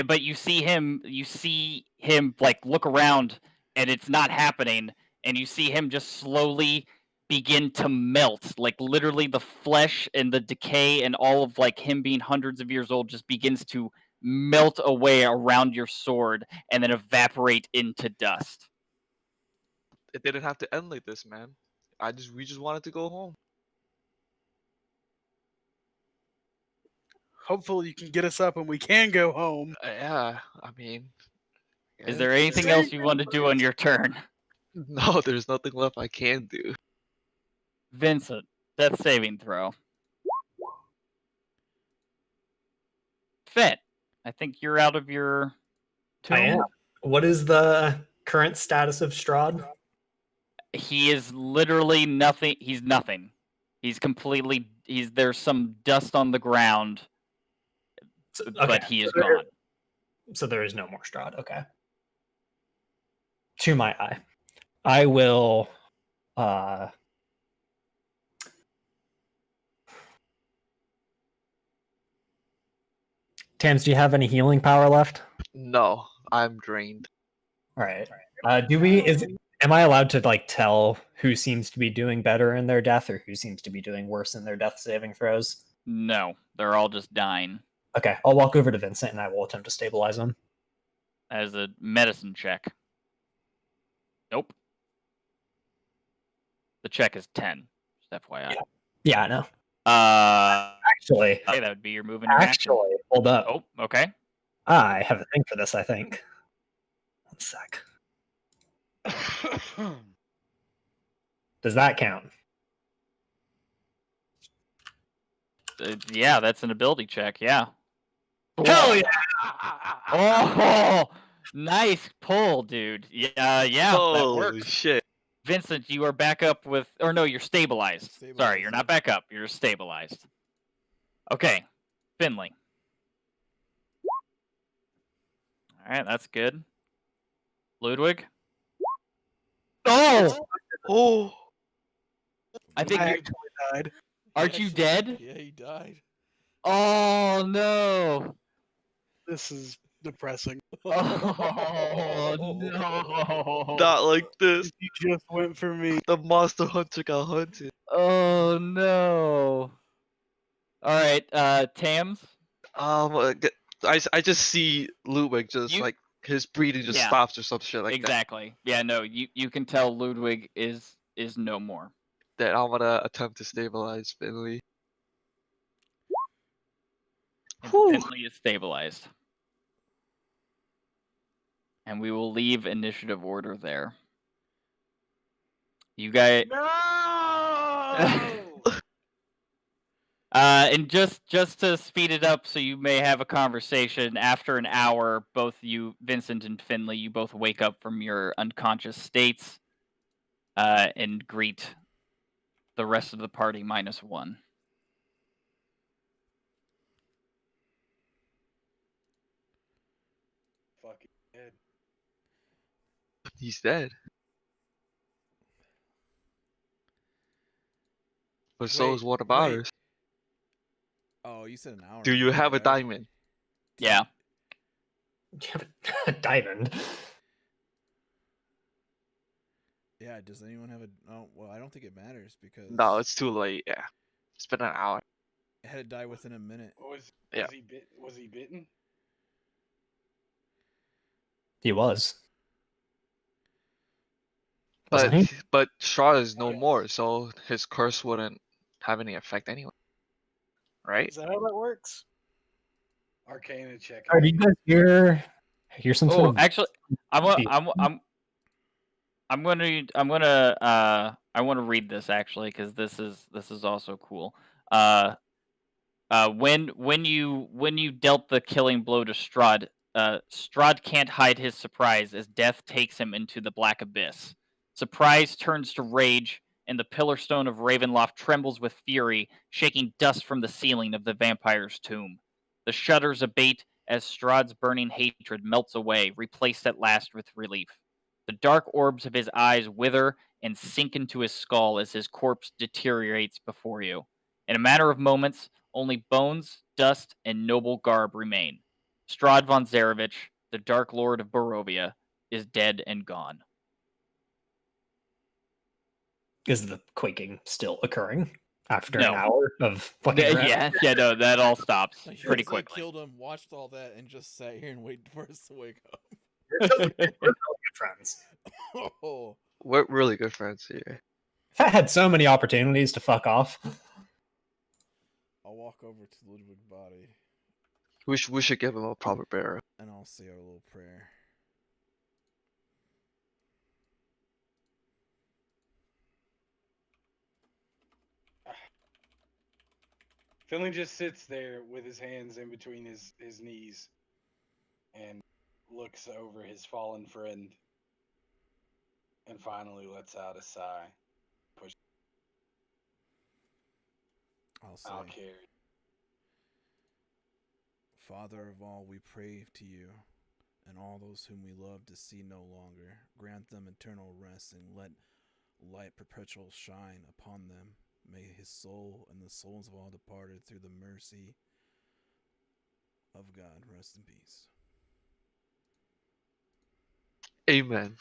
But you see him like look around and it's not happening, and you see him just slowly begin to melt. Like literally the flesh and the decay and all of like him being hundreds of years old just begins to melt away around your sword and then evaporate into dust. It didn't have to end like this, man. We just wanted to go home. Hopefully you can get us up and we can go home. Yeah, I mean. Is yeah, there anything else you want to do on your turn? No, there's nothing left I can do. Vincent, death saving throw. Fit. I think you're out of your tomb. I am. What is the current status of Strahd? He is literally nothing. He's nothing. He's completely. There's some dust on the ground, but he is gone. So there is no more Strahd. Okay. To my eye, I will. Tams, do you have any healing power left? No, I'm drained. All right. Do we? Am I allowed to like tell who seems to be doing better in their death or who seems to be doing worse in their death saving throws? No, they're all just dying. Okay, I'll walk over to Vincent and I will attempt to stabilize him. As a medicine check. Nope. The check is 10. Just FYI. Yeah, I know. Actually, Actually, that would be your move and your action. hold up. Oh, okay. I have a thing for this, I think. 1 sec. Does that count? Yeah, that's an ability check. Yeah. Hell yeah! Oh, nice pull, dude. Yeah, that Holy works. shit. Vincent, you are back up with, or no, you're stabilized. Sorry, you're not back up. You're stabilized. Okay, Finley. All right, that's good. Ludwig. Oh, Oh, I think I you actually died. aren't you dead? Yeah, he died. Oh no. This is depressing. Oh no. not like this. You just went for me. The monster hunter got hunted. Oh no. All right, Tams. I just see Ludwig just You- like his breathing just Yeah. stops or some shit like Exactly. Yeah, no, you can tell Ludwig is no more. that. Then I'm gonna attempt to stabilize Finley. And Whew. Finley is stabilized. And we will leave initiative order there. You guys No! and just to speed it up so you may have a conversation after an hour, both you, Vincent and Finley, you both wake up from your unconscious states and greet the rest of the party -1. Fucking dead. He's dead. But so Wait, is what about wait. us? Oh, you said an hour. Do you ago, have a right? diamond? Yeah. Do you have a diamond? Yeah. Does anyone have a? Oh, well, I don't think it matters because No, it's too late. Yeah, it's been an hour. it had to die within a minute. Was Yeah. he bitten? He was. But Wasn't he? but Strahd is no Oh, yes. more, so his curse wouldn't have any effect anyway, right? Is that how that works? Arcana check. Are you guys hear some sort Oh, of actually, I'm be- I want to read this actually because this is also cool. When you dealt the killing blow to Strahd, Strahd can't hide his surprise as death takes him into the black abyss. Surprise turns to rage, and the pillar stone of Ravenloft trembles with fury, shaking dust from the ceiling of the vampire's tomb. The shudders abate as Strahd's burning hatred melts away, replaced at last with relief. The dark orbs of his eyes wither and sink into his skull as his corpse deteriorates before you. In a matter of moments, only bones, dust, and noble garb remain. Strahd von Zarevich, the Dark Lord of Barovia, is dead and gone. is the quaking still occurring after an No. hour of fucking around? No, that all stops Like, pretty as I quickly. killed him, watched all that, and just sat here and waited for us to wake up. We're really good friends. Oh, We're really good friends here. If I had so many opportunities to fuck off, I'll walk over to Ludwig's body We should give him a proper burial. and I'll say our little prayer. Finley just sits there with his hands in between his knees and looks over his fallen friend and finally lets out a sigh. I'll say, I'll carry. Father of all, we pray to you, and all those whom we love to see no longer. Grant them eternal rest, and let light perpetual shine upon them. May his soul and the souls of all departed through the mercy of God rest in peace. Amen.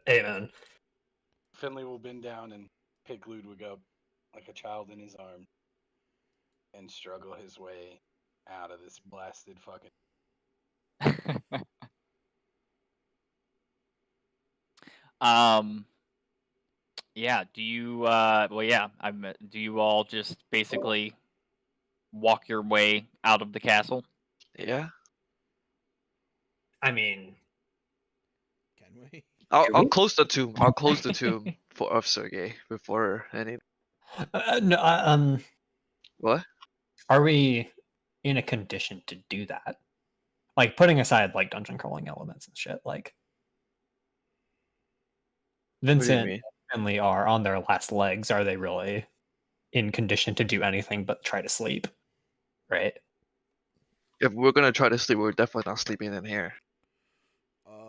amen. Finley will bend down and pick Ludwig up like a child in his arms and struggle his way out of this blasted fucking. Yeah, do you do you all just basically walk your way out of the castle? Yeah. I mean, Can we? I'll close the tomb. I'll close the tomb of Sergei before any. no, What? are we in a condition to do that? Like putting aside like dungeon crawling elements and shit, like Vincent mean? and Finley are on their last legs. Are they really in condition to do anything but try to sleep? Right? If we're gonna try to sleep, we're definitely not sleeping in here.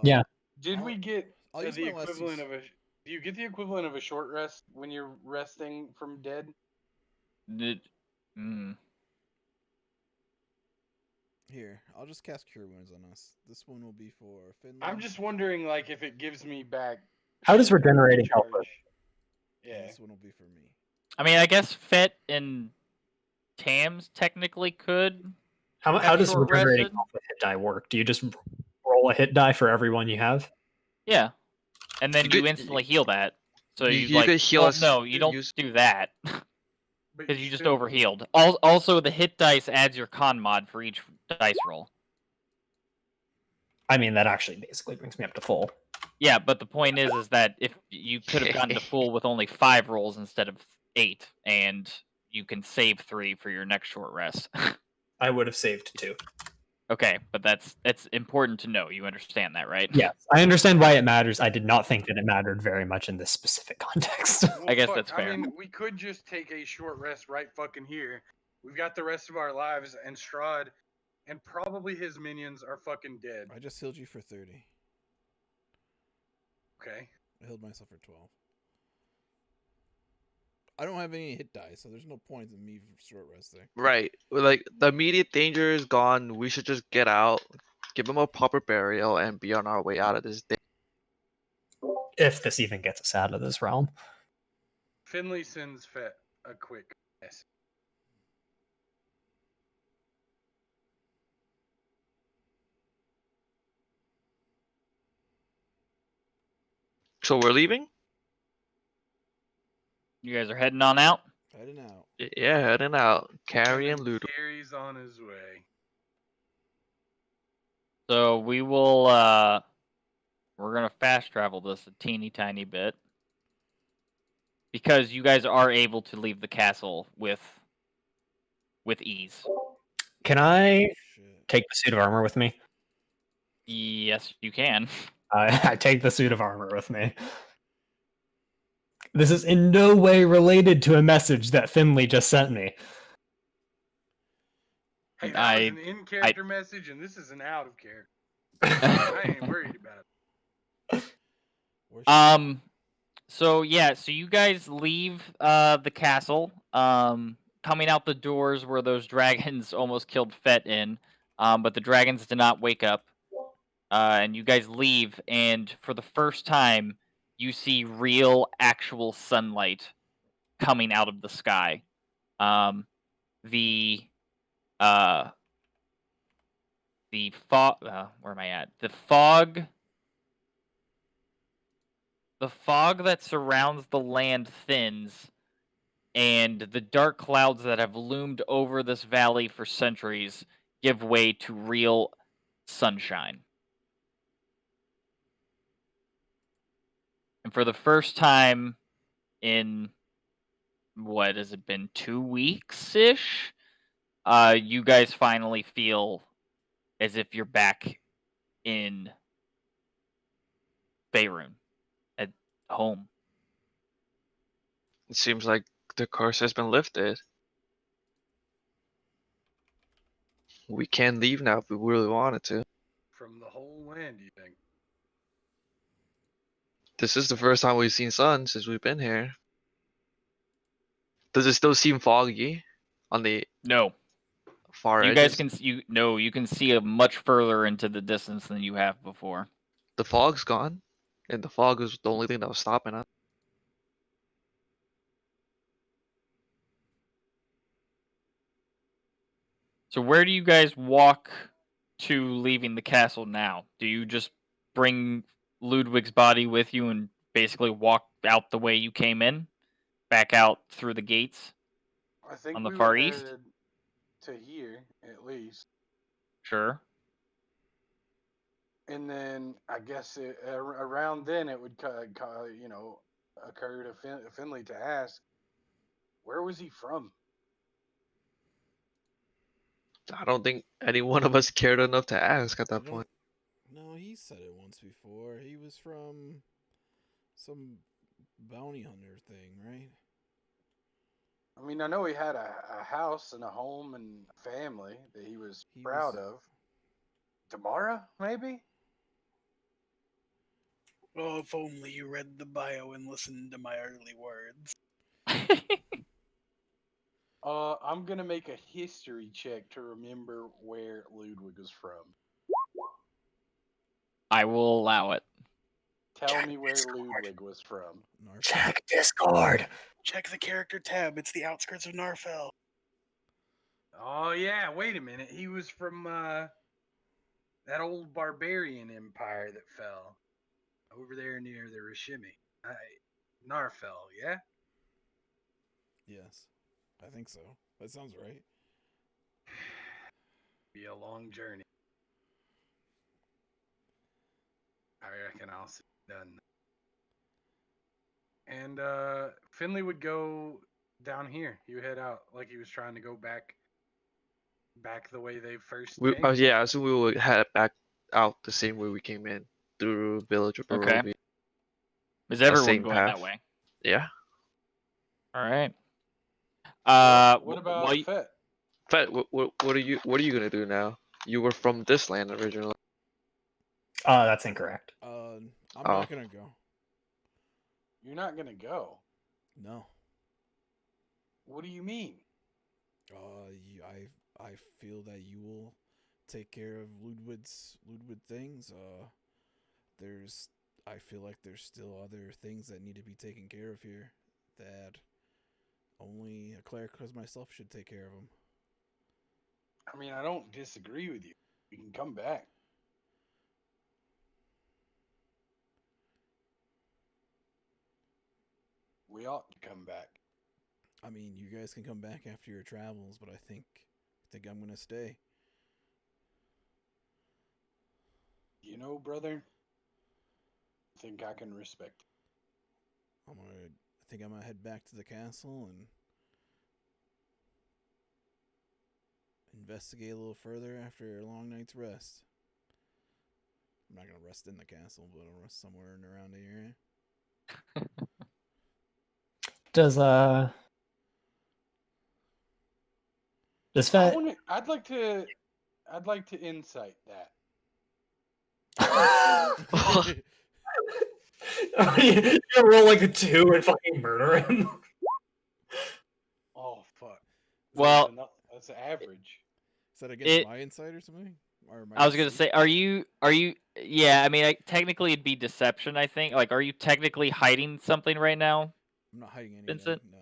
Yeah. Did we get I'll use the my last equivalent use- of a? Do you get the equivalent of a short rest when you're resting from dead? Here, I'll just cast Cure Wounds on us. This one will be for Finley. I'm just wondering, like, if it gives me back. How does shit to regenerating help recharge. and Yeah. this one will be for me. I mean, I guess Fet and Tams technically could. How Have does short regenerating rested? health with hit die work? Do you just roll a hit die for every one you have? Yeah, and then You you could- instantly heal that. So you- you you like, could heal well, us- no, you don't use- do that But because you just should. overhealed. Also, the hit dice adds your con mod for each dice roll. I mean, that actually basically brings me up to full. Yeah, but the point is that if you could have gotten to full with only 5 rolls instead of 8, and you can save 3 for your next short rest. I would have saved 2. Okay, but that's important to know. You understand that, right? Yes, I understand why it matters. I did not think that it mattered very much in this specific context. I guess fuck, that's fair. I mean, we could just take a short rest right fucking here. We've got the rest of our lives, and Strahd and probably his minions are fucking dead. I just healed you for 30. Okay. I healed myself for 12. I don't have any hit die, so there's no point in me short resting. Right. Like the immediate danger is gone. We should just get out, give him a proper burial, and be on our way out of this day. If this even gets us out of this realm. Finley sends Fet a quick message. So we're leaving? You guys are heading on out. Heading out. Yeah, heading out. Carrying And loot. Carrie's on his way. So we will. We're gonna fast travel this a teeny tiny bit because you guys are able to leave the castle with ease. Can I Shit. take the suit of armor with me? Yes, you can. I take the suit of armor with me. This is in no way related to a message that Finley just sent me. Hey, that was an in-character message, and this is an out of character. I ain't worried about it. Where's So yeah, so you guys leave the castle. Coming out the doors where those dragons almost killed Fett in. But the dragons did not wake up. And you guys leave, and for the first time, you see real, actual sunlight coming out of the sky. The fog. Where am I at? The fog that surrounds the land thins, and the dark clouds that have loomed over this valley for centuries give way to real sunshine. And for the first time in what has it been, 2 weeks ish? You guys finally feel as if you're back in Faerun at home. It seems like the curse has been lifted. We can leave now if we really wanted to. From the whole land, you think? This is the first time we've seen sun since we've been here. Does it still seem foggy on the No, far you edges? guys you can see a much further into the distance than you have before. The fog's gone, and the fog was the only thing that was stopping us. So where do you guys walk to leaving the castle now? Do you just bring Ludwig's body with you and basically walk out the way you came in, back out through the gates I think on the we were far east? headed to here, at least. Sure. And then I guess around then it would, occur to Finley to ask, where was he from? I don't think any one of us cared enough to ask at I that don't. point. No, he said it once before. He was from some bounty hunter thing, right? I mean, I know he had a house and a home and a family that he was proud of. Tamara, maybe? Oh, if only you read the bio and listened to my early words. I'm gonna make a history check to remember where Ludwig was from. I will allow it. Tell Check me where Discord. Ludwig was from. Narf. Check Discord. Check the character tab. It's the outskirts of Narfell. Oh yeah, wait a minute. He was from that old barbarian empire that fell over there near the Rishimi. Narfell, yeah? Yes, I think so. That sounds right. Be a long journey. I reckon I'll see it done. And Finley would go down here. You head out like he was trying to go back the way they first came. Yeah, so we will head back out the same way we came in through village of Okay. Barovia. Is everyone same going that path. way? Yeah. All right. What about Fett? Fett, what are you gonna do now? You were from this land originally. That's incorrect. I'm Oh. not gonna go. You're not gonna go. No. What do you mean? I feel that you will take care of Ludwig things. I feel like there's still other things that need to be taken care of here that only a cleric as myself should take care of them. I mean, I don't disagree with you. You can come back. We ought to come back. I mean, you guys can come back after your travels, but I think I'm gonna stay. You know, brother, I think I can respect it. I think I'm gonna head back to the castle and investigate a little further after a long night's rest. I'm not gonna rest in the castle, but I'll rest somewhere in around the area. Does Vet? I'd like to insight that. You roll like a 2 and fucking murder him. Oh fuck. Well, That's average. Is that against my insight or something? Or my I was gonna deceit? say, are you? Yeah, I mean, technically it'd be deception. I think. Like, are you technically hiding something right now, I'm not hiding anything. Vincent? No,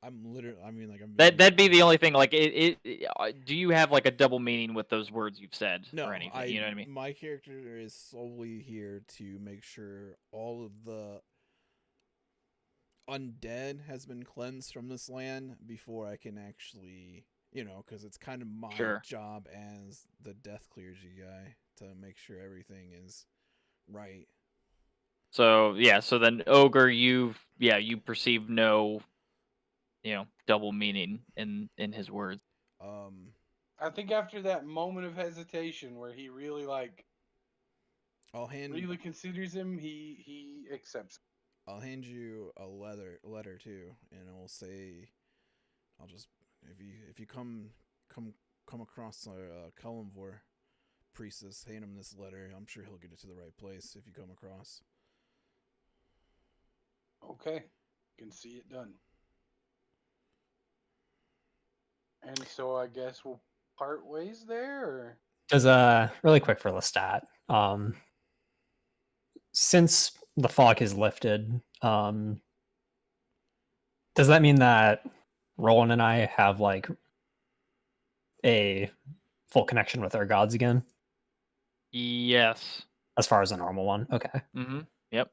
I'm literally. I mean, like I'm. That'd be the only thing. Like, do you have like a double meaning with those words you've said No, or anything? You know what I mean? My character is solely here to make sure all of the undead has been cleansed from this land before I can actually, because it's kind of my Sure. job as the death clergy guy to make sure everything is right. So yeah, so then ogre, you perceive no, double meaning in his words. I think after that moment of hesitation where he really really considers him, he accepts. I'll hand you a letter too, and it will say, I'll just if you come across a Cullenvor priestess, hand him this letter. I'm sure he'll get it to the right place if you come across. Okay, can see it done. And so I guess we'll part ways there. Or? Does really quick for Lestat. Since the fog has lifted, does that mean that Roland and I have like a full connection with our gods again? Yes. As far as a normal one, okay. Mm-hmm. Yep.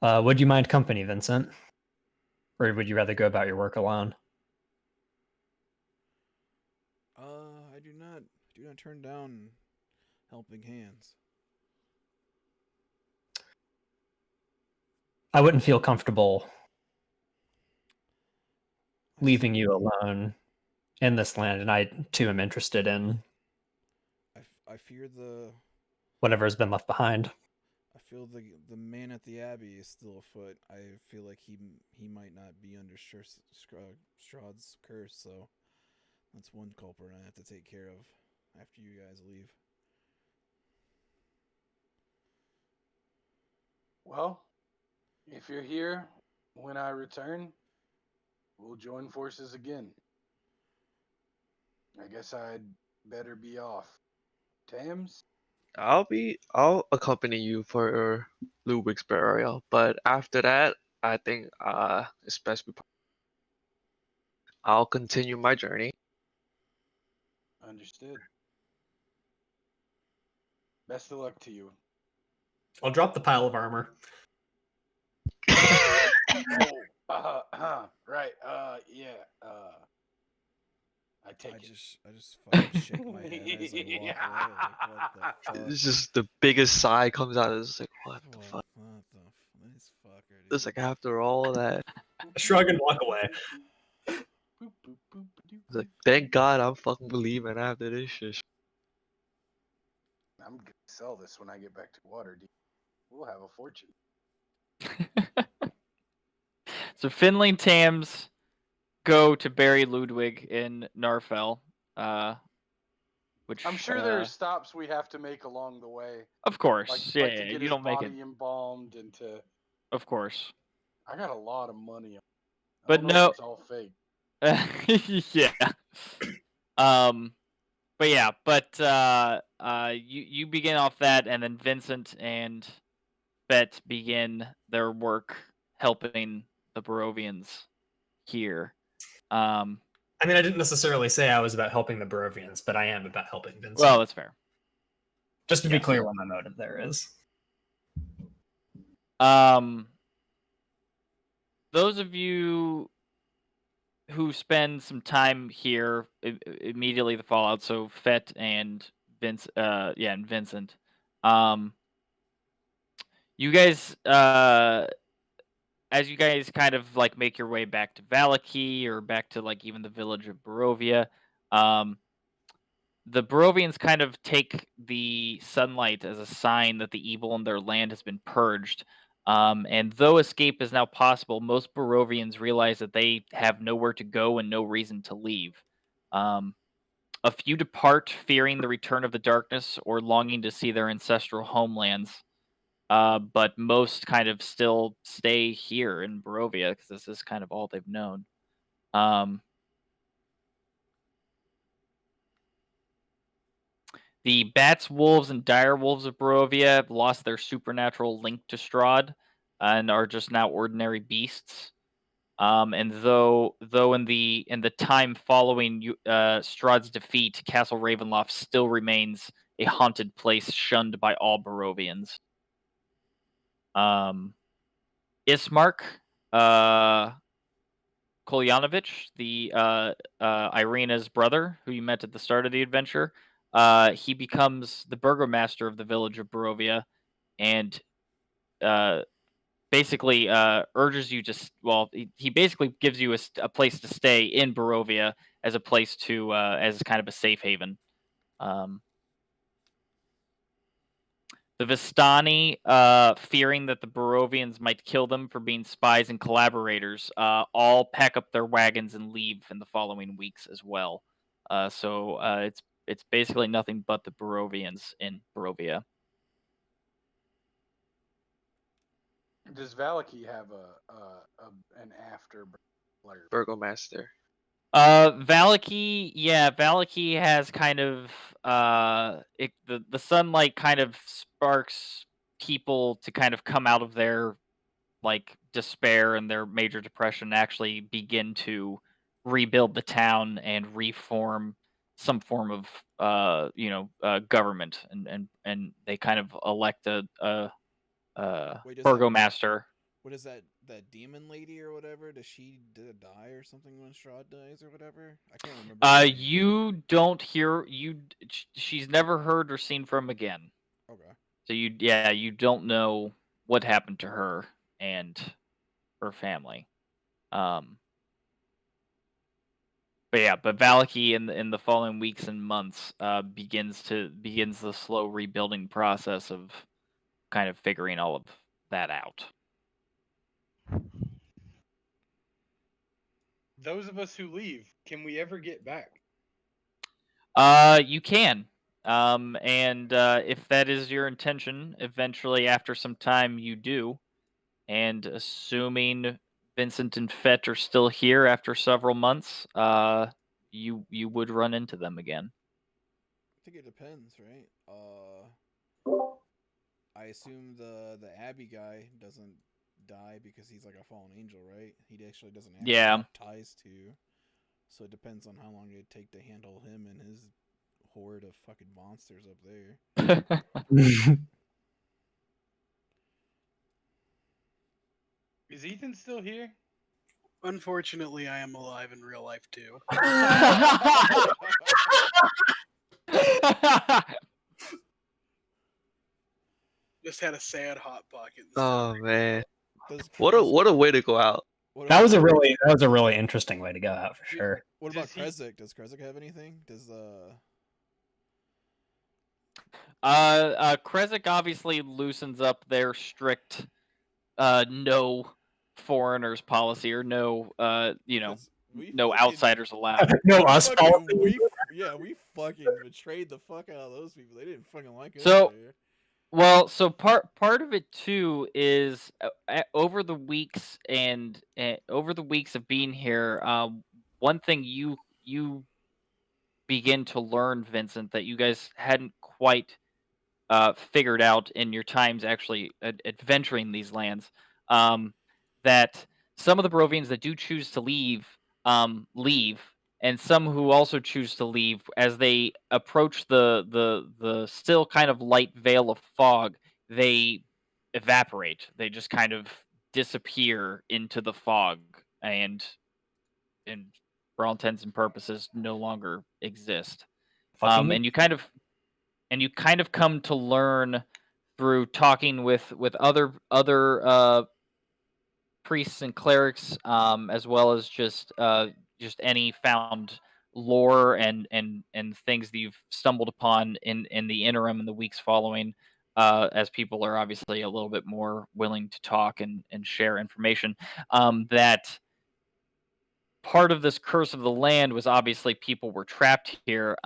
Would you mind company, Vincent? Or would you rather go about your work alone? I do not turn down helping hands. I wouldn't feel comfortable leaving you alone in this land, and I too am interested in I fear whatever has been left behind. I feel the man at the abbey is still afoot. I feel like he might not be under Strahd's curse, so that's one culprit I have to take care of after you guys leave. Well, if you're here when I return, we'll join forces again. I guess I'd better be off. Tams? I'll accompany you for Ludwig's burial, but after that, I think it's best I'll continue my journey. Understood. Best of luck to you. I'll drop the pile of armor. Right. Yeah. I just fucking shake my head as I walk away. Like, what the fuck? It's just the biggest sigh comes out. It's like, what the fuck? This fucker, dude. It's like after all that. Shrug and walk away. It's like, thank God I'm fucking believing after this shit. I'm gonna sell this when I get back to Waterdeep. We'll have a fortune. So Finley and Tams go to bury Ludwig in Narfell, which I'm sure there are stops we have to make along the way. Of course, like yeah, to get you his don't make body it. embalmed and to. Of course. I got a lot of money. But no, no, it's all fake. yeah. You begin off that, and then Vincent and Bet begin their work helping the Barovians here. I mean, I didn't necessarily say I was about helping the Barovians, but I am about helping Vincent. Well, that's fair. Just to be clear what my motive there is. Um, those of you who spend some time here immediately the fallout, so Fett and and Vincent. Um, you guys, as you guys kind of like make your way back to Valaki or back to like even the village of Barovia, um, the Barovians kind of take the sunlight as a sign that the evil in their land has been purged. And though escape is now possible, most Barovians realize that they have nowhere to go and no reason to leave. Um, a few depart, fearing the return of the darkness or longing to see their ancestral homelands. But most kind of still stay here in Barovia because this is kind of all they've known. Um, the bats, wolves, and dire wolves of Barovia have lost their supernatural link to Strahd and are just now ordinary beasts. And though in the time following Strahd's defeat, Castle Ravenloft still remains a haunted place shunned by all Barovians. Um, Ismark, uh, Kolyanovich, the Irina's brother, who you met at the start of the adventure, he becomes the burgomaster of the village of Barovia, and uh, basically urges you to. He basically gives you a place to stay in Barovia as a place to as kind of a safe haven. Um, The Vistani, fearing that the Barovians might kill them for being spies and collaborators, all pack up their wagons and leave in the following weeks as well. So it's basically nothing but the Barovians in Barovia. Does Valaki have an after player? Burgomaster. Valaki has kind of the sunlight kind of sparks people to kind of come out of their like despair and their major depression, actually begin to rebuild the town and reform some form of government, and they kind of elect a Wait, burgomaster. what is that demon lady or whatever? Did it die or something when Strahd dies or whatever? I can't remember. her name. You don't hear she's never heard or seen from again. Okay. So you don't know what happened to her and her family. Um, but Valaki in the following weeks and months begins the slow rebuilding process of kind of figuring all of that out. Those of us who leave, can we ever get back? You can. And if that is your intention, eventually after some time you do. And assuming Vincent and Fett are still here after several months, you would run into them again. I think it depends, right? I assume the Abbey guy doesn't die because he's like a fallen angel, right? He actually doesn't actually Yeah. have ties to. So it depends on how long it'd take to handle him and his horde of fucking monsters up there. Is Ethan still here? Unfortunately, I am alive in real life too. Just had a sad hot pocket. Oh man, Does, what a way to go out. what That was about- a really interesting way to go out for sure. What about Does he- Krezzik? Does Krezzik have anything? Krezzik obviously loosens up their strict no foreigners policy, or no 'Cause we no fucking- outsiders allowed. No, us fucking- policy. we fucking betrayed the fuck out of those people. They didn't fucking like us. So- there. Well, so part of it too is over the weeks and over the weeks of being here, one thing you begin to learn, Vincent, that you guys hadn't quite figured out in your times actually adventuring these lands, that some of the Barovians that do choose to leave, leave, and some who also choose to leave as they approach the still kind of light veil of fog. They evaporate. They just kind of disappear into the fog, and for all intents and purposes, no longer exist. Fucking And you kind of come to learn through talking with other priests and clerics, as well as just any found lore and things that you've stumbled upon in the interim in the weeks following, as people are obviously a little bit more willing to talk and share information, that part of this curse of the land was obviously people were trapped here,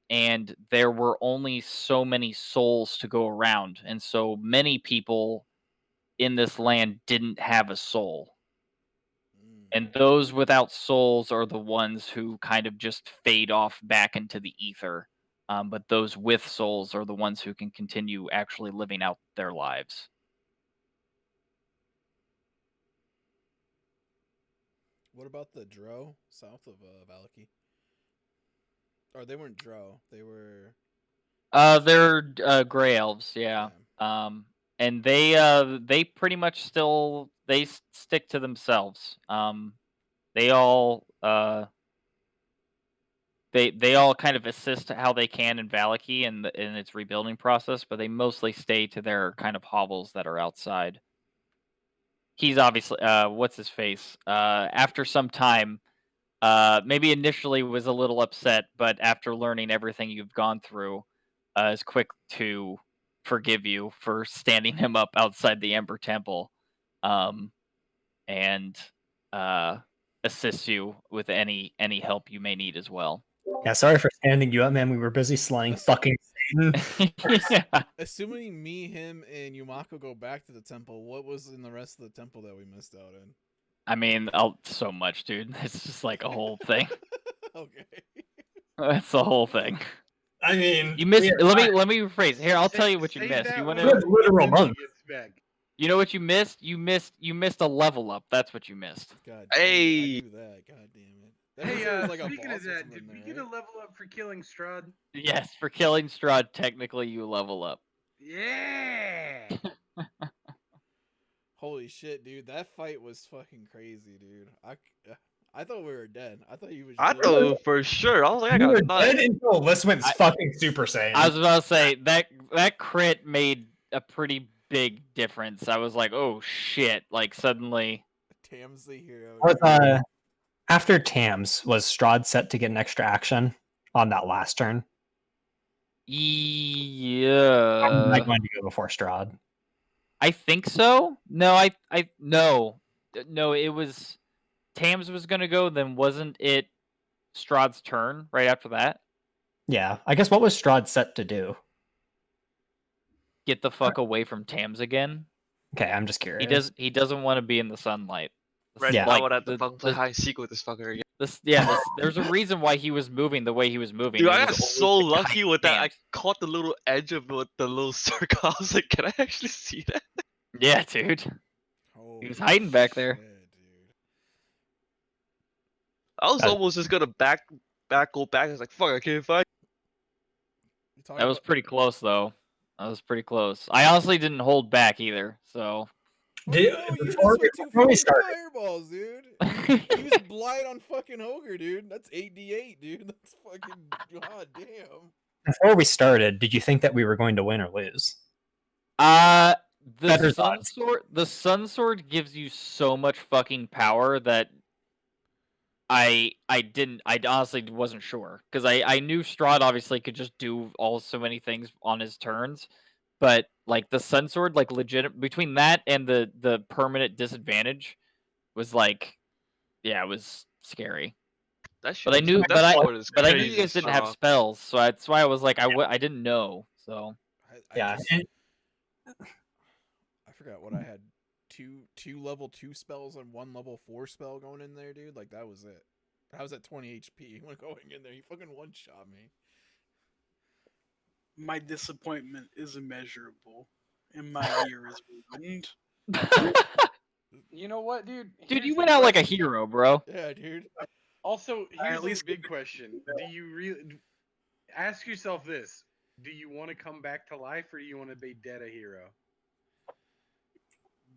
and there were only so many souls to go around, and so many people in this land didn't have a soul. Mm. And those without souls are the ones who kind of just fade off back into the ether. But those with souls are the ones who can continue actually living out their lives. What about the Dro south of Valaki? Or they weren't Dro. They were. They're gray elves, yeah. Yeah. And they pretty much still stick to themselves. They all they all kind of assist how they can in Valaki and in its rebuilding process, but they mostly stay to their kind of hovels that are outside. He's obviously what's his face? After some time, maybe initially was a little upset, but after learning everything you've gone through, is quick to forgive you for standing him up outside the Ember Temple, um, and uh, assists you with any help you may need as well. Yeah, sorry for standing you up, man. We were busy slaying fucking Satan. Yeah. Assuming me, him, and Yumako go back to the temple, what was in the rest of the temple that we missed out in? I mean, so much, dude. It's just like a whole thing. Okay. That's the whole thing. I mean, You missed. we are Let me rephrase. Here, I'll tell you what you Save missed. that You want one to? Good literal until he month. gets back. You know what you missed? You missed a level up. That's what you missed. God, Hey. I knew that. God damn it. That means Hey, there was like a speaking boss of or that, something did we there, get a right? level up for killing Strahd? Yes, for killing Strahd, technically you level up. Yeah. Holy shit, dude! That fight was fucking crazy, dude. I thought we were dead. I thought you was. I thought for sure. I was like, I We were got nut. dead until this went I- fucking Super Saiyan. I was about to say that crit made a pretty big difference. I was like, oh shit! Like suddenly, Tam's the hero. Was, Dude. after Tams, was Strahd set to get an extra action on that last turn? Or am I yeah, going to go before Strahd? I think so. No, no. It was Tams was gonna go. Then wasn't it Strahd's turn right after that? Yeah, I guess what was Strahd set to do? Get the fuck away from Tams again. Okay, I'm just curious. He doesn't want to be in the sunlight. Red, Yeah. I Like would have to fucking play the high seek with this fucker again. there's a reason why he was moving the way he was moving. Dude, He I was got always so the lucky kite with that. I Tams. caught the little edge of the little circle. I was like, can I actually see that? Yeah, dude. Holy was hiding back there. shit, dude. I was Uh, almost just gonna go back. I was like, fuck, I can't fight. You talking That was about- pretty close though. That was pretty close. I honestly didn't hold back either. So Did- Fucking no, you before missed we- with two before we fucking started- fireballs, dude. Use blight on fucking ogre, dude. That's 8d8, dude. That's fucking god damn. Before we started, did you think that we were going to win or lose? the Better sun odds. sword the sun sword gives you so much fucking power that I honestly wasn't sure because I knew Strahd obviously could just do so many things on his turns, but like the sun sword, like legit between that and the permanent disadvantage was like, yeah, it was scary. That shit But I is, knew that sword is but I knew you crazy guys didn't have strong. spells, so that's why I was like I didn't know. So I Yeah, just, and I forgot what I had. Two level 2 spells and one level 4 spell going in there, dude. Like that was it. I was at 20 HP when going in there. He fucking one shot me. My disappointment is immeasurable, and my year is ruined. You know what, dude? dude, Here's you the went out like a question. hero, bro. Yeah, dude. Also, I here's at the least big question: do you really ask yourself this? Do you want to come back to life, or do you want to be dead a hero?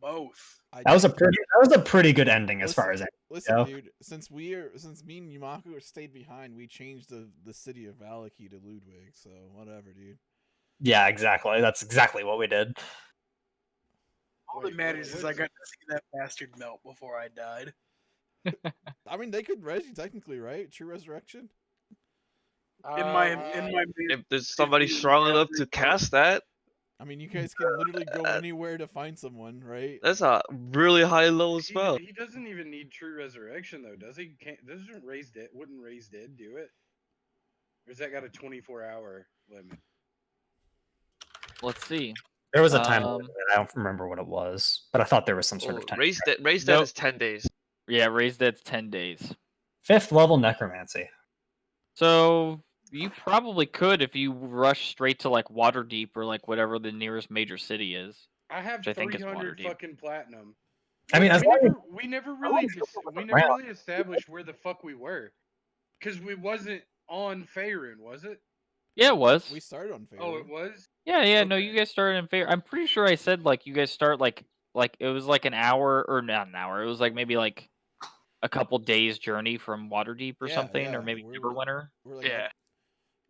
Both. That was a pretty good ending as far as that. Listen, go. dude. Since me and Yumaku stayed behind, we changed the city of Valaki to Ludwig. So whatever, dude. Yeah, exactly. That's exactly what we did. All that matters is I got to see that bastard melt before I died. I mean, they could res you technically, right? True resurrection. In my If there's somebody strong enough to cast that, I mean, you guys can literally go anywhere to find someone, right? that's a really high level spell. He doesn't even need true resurrection though, does he? Doesn't raise dead? Wouldn't raise dead do it? Or has that got a 24-hour limit? Let's see. There was a time limit, Um, I don't remember what it was, but I thought there was some sort of time. Raise dead Nope. is 10 days. Yeah, raise dead's 10 days. 5th level necromancy. So you probably could if you rush straight to like Waterdeep or like whatever the nearest major city is. I have Which I think is 300 Waterdeep. fucking platinum. I mean, as long as We never long really as you don't we look never around. really established where the fuck we were, because we wasn't on Faerun, was it? Yeah, it was. We started on Faerun. Oh, it was. Yeah, no, Okay. you guys started in favor. I'm pretty sure I said like you guys start like it was like an hour or not an hour. It was like maybe like a couple days journey from Waterdeep or Yeah, something, yeah, or maybe we're- Neverwinter. We're like Yeah.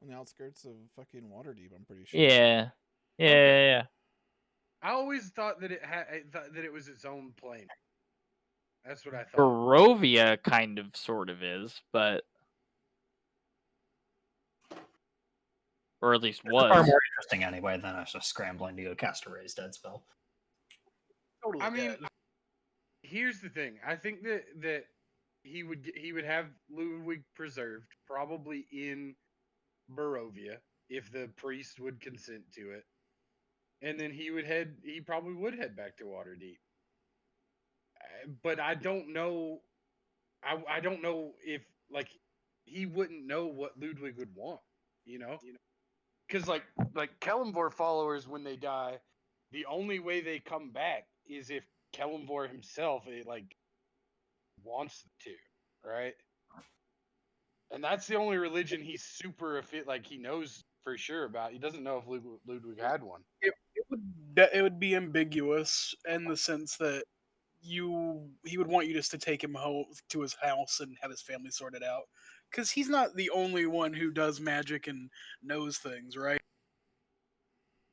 on the outskirts of fucking Waterdeep. I'm pretty sure. Yeah. Yeah. I always thought that it was its own plane. That's what I thought. Barovia kind of sort of is, but or at least Far was. more interesting anyway than us just scrambling to go cast a raised dead spell. Totally I mean, dead. here's the thing. I think that he would have Ludwig preserved probably in Barovia if the priest would consent to it, and then he probably would head back to Waterdeep. But I don't know. I don't know if like he wouldn't know what Ludwig would want. Because like Kellenvor followers when they die, the only way they come back is if Kellenvor himself wants them to, right? And that's the only religion he's super like he knows for sure about. He doesn't know if Ludwig had one. It would be ambiguous in the sense that he would want you just to take him home to his house and have his family sorted out, because he's not the only one who does magic and knows things, right?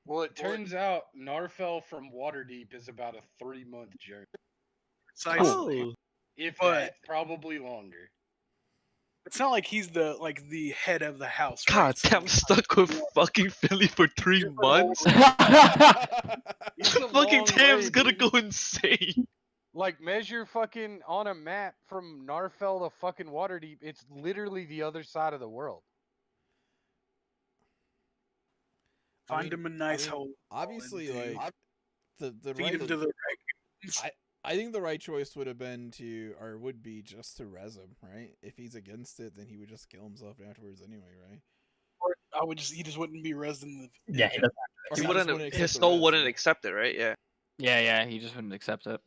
Well, it turns out Narfell from Waterdeep is about a 3-month journey, Precisely. Oh. if But- that, probably longer. It's not like he's the head of the house, right? God So damn, stuck with fucking Philly for 3 Just a months. It's a Fucking long Tam's way, gonna dude. go insane. Like measure fucking on a map from Narfell to fucking Waterdeep. It's literally the other side of the world. find him a nice hole. Obviously, and like the feed right. him to the right. I think the right choice would have been would be just to res him, right? If he's against it, then he would just kill himself afterwards anyway, right? He just wouldn't be resin. Yeah, he doesn't. Or He just wouldn't. accept His the soul res, wouldn't yeah. accept it, right? Yeah. yeah, he just wouldn't accept it.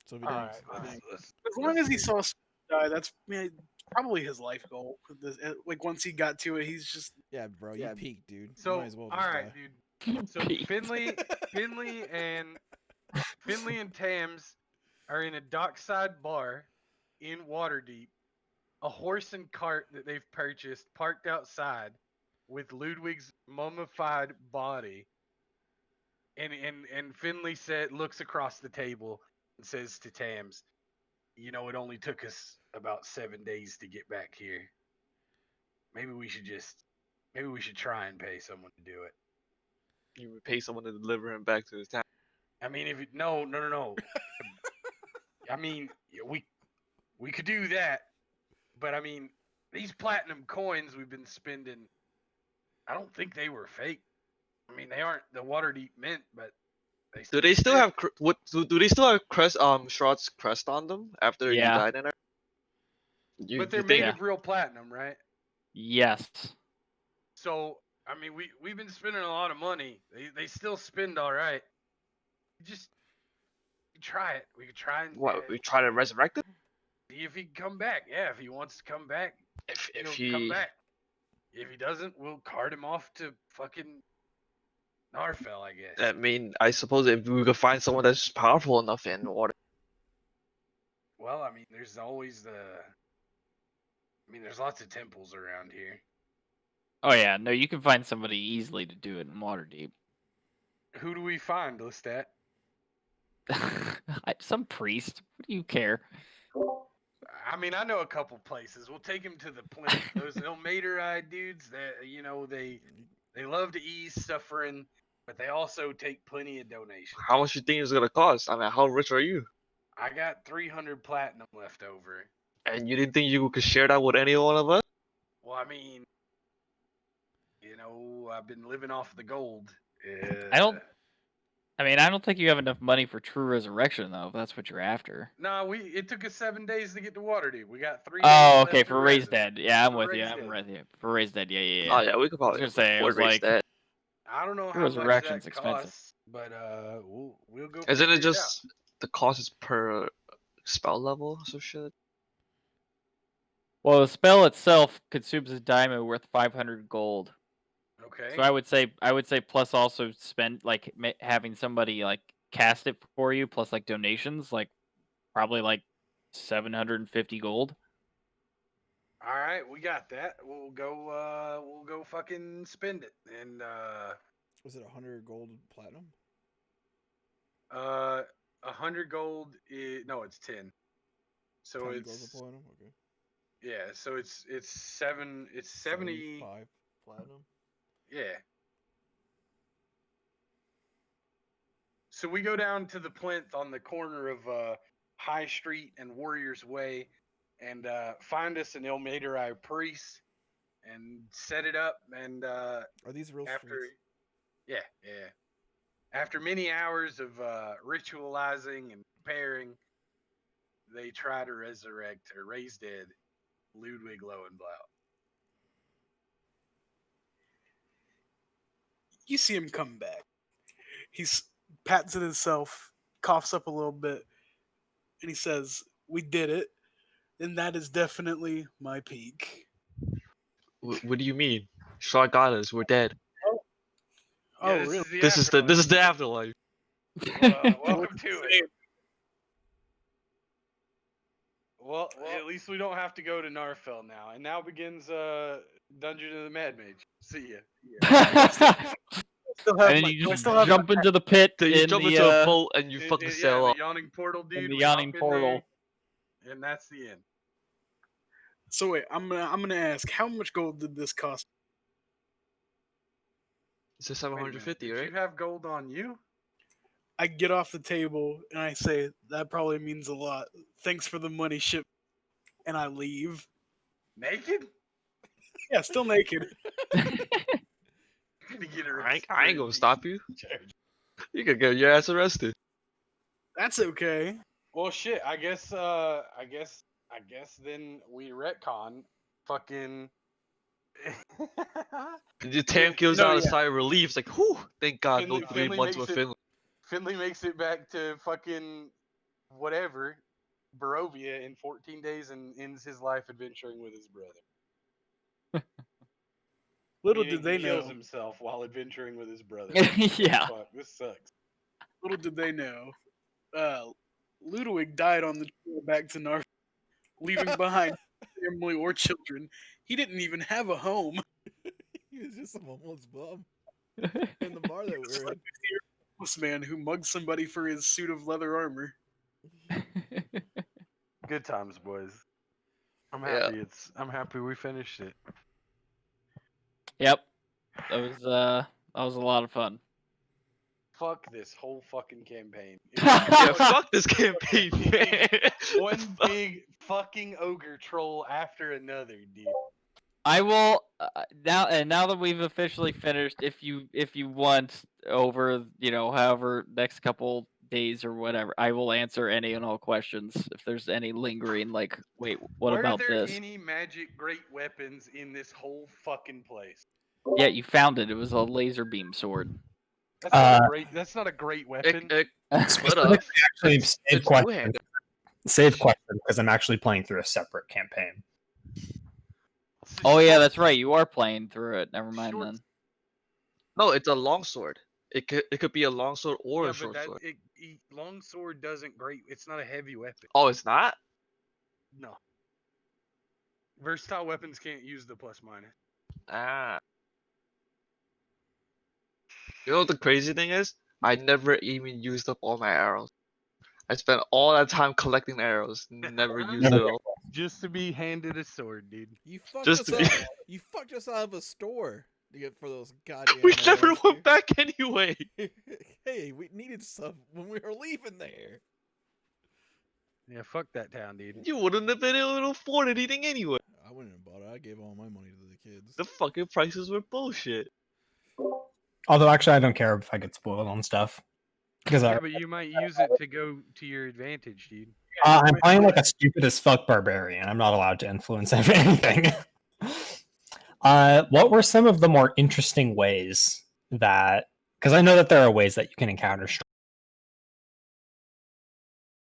So if he All didn't right, accept it- as long as he saw someone die, that's probably his life goal. Like once he got to it, he's just yeah, bro, you peaked, dude. You So might as well all just right, die. dude. So Pete. Finley and Tams are in a dockside bar in Waterdeep. A horse and cart that they've purchased parked outside with Ludwig's mummified body. And Finley looks across the table and says to Tams, "You know, it only took us about 7 days to get back here. Maybe we should try and pay someone to do it." You would pay someone to deliver him back to his town. I mean, no. I mean, we could do that, but I mean, these platinum coins we've been spending, I don't think they were fake. I mean, they aren't the Waterdeep Mint, but Do they still have do they still have Shroud's crest on them after Yeah. he died and everything? But they're you made think- Yeah. of real platinum, right? Yes. So I mean, we've been spending a lot of money. They still spend all right. Just try it. We could try and What? We try to resurrect him? see if he can come back. Yeah, if he wants to come back, If he'll come he back. If he doesn't, we'll cart him off to fucking Narfell, I guess. I mean, I suppose if we could find someone that's powerful enough in water. Well, I mean, there's always there's lots of temples around here. Oh yeah, no, you can find somebody easily to do it in Waterdeep. Who do we find, Lestatt? Some priest. What do you care? I mean, I know a couple places. We'll take him to the plinth. Those Ilmaterite dudes that they love to ease suffering, but they also take plenty of donations. How much you think it's gonna cost? I mean, how rich are you? I got 300 platinum left over. And you didn't think you could share that with any one of us? Well, I mean, I've been living off the gold. I don't think you have enough money for true resurrection though. If that's what you're after. No, it took us 7 days to get to Waterdeep. We got 3 days Oh, left okay. to For Raised res- Dead, yeah, I'm for with you. Raised I'm Dead. with you. For Raised Dead, yeah. Oh yeah, we could I was probably gonna say, I was afford raise like, that. I don't know how much Resurrection's that expensive. costs, but we'll go. Isn't figure it out. just the cost is per spell level or some shit? well, the spell itself consumes a diamond worth 500 gold. Okay. So I would say plus also spend like having somebody like cast it for you plus like donations like probably like 750 gold. All right, we got that. We'll go fucking spend it. And Was it 100 gold platinum? 100 gold no, it's 10. So 10 it's gold of platinum? Okay. yeah, so it's 70 75 platinum? yeah. So we go down to the plinth on the corner of High Street and Warriors Way and find us an Ilmaterite priest and set it up. And Are these real after, streets? yeah. After many hours of ritualizing and preparing, they try to resurrect or raise dead Ludwig Lowenblau. You see him come back. He's pats at himself, coughs up a little bit, and he says, "We did it, and that is definitely my peak." What do you mean? Shark got us. We're dead. Oh, this really? is the This is the afterlife. welcome to it. Well, at least we don't have to go to Narfell now. And now begins Dungeon of the Mad Mage. See ya. Still have And then my- you I just still have jump into the pit Then you in jump the into a boat and you fucking Yeah, sail the off. yawning portal, dude. the we hop yawning in portal. there, and that's the end. So wait, I'm gonna ask, how much gold did this cost? It's a Wait a minute, 750, did right? you have gold on you? I get off the table and I say, "That probably means a lot. Thanks for the money, ship," and I leave. Naked? Yeah, still naked. To get her I ain't gonna stop you. You could get your ass arrested. That's okay. Well, shit. I guess then we retcon. Fucking. The Tam kills No, out a yeah. sigh of relief. It's like, whew, thank God, no Finley- 3 Finley months makes with it- Finland. Finley makes it back to fucking whatever, Barovia in 14 days and ends his life adventuring with his brother. Little Meaning did they he kills know. himself while adventuring with his brother. Yeah. Fuck, this sucks. Little did they know. Ludwig died on the tour back to Narf, leaving behind family or children. He didn't even have a home. He was just some homeless bum in the bar that we Just were like the homeless man who mugged somebody for his suit of leather armor. in. Good times, boys. I'm Yeah. happy I'm happy we finished it. Yep. That was a lot of fun. Fuck this whole fucking campaign. Yeah, fuck this campaign, man. One big fucking ogre troll after another, dude. I will now that we've officially finished, if you want over however next couple days or whatever, I will answer any and all questions if there's any lingering like wait what Were about there this? any magic great weapons in this whole fucking place? Yeah, you found it. It was a laser beam sword. That's not a great. That's not a great weapon. Split up. Actually, It's save question. two-handed. Save question because I'm actually playing through a separate campaign. It's a Oh yeah, short- that's right. You are playing through it. Never mind short- then. No, it's a longsword. It could be a long sword or Yeah, a but short that sword. long sword doesn't great. It's not a heavy weapon. Oh, it's not. No. Versatile weapons can't use the plus minus. Ah. You know what the crazy thing is? I never even used up all my arrows. I spent all that time collecting arrows, never used it all. Just to be handed a sword, dude. You fucked Just us to be. up. You fucked us out of a store to get for those goddamn We arrows. never went dude. back anyway. Hey, we needed stuff when we were leaving there. Yeah, fuck that town, dude. You wouldn't have been able to afford anything anyway. I wouldn't have bought it. I gave all my money to the kids. The fucking prices were bullshit. Although actually, I don't care if I get spoiled on stuff because Yeah, but you might use it to go to your advantage, dude. I'm playing like a stupid as fuck barbarian. I'm not allowed to influence anything. What were some of the more interesting ways that? Because I know that there are ways that you can encounter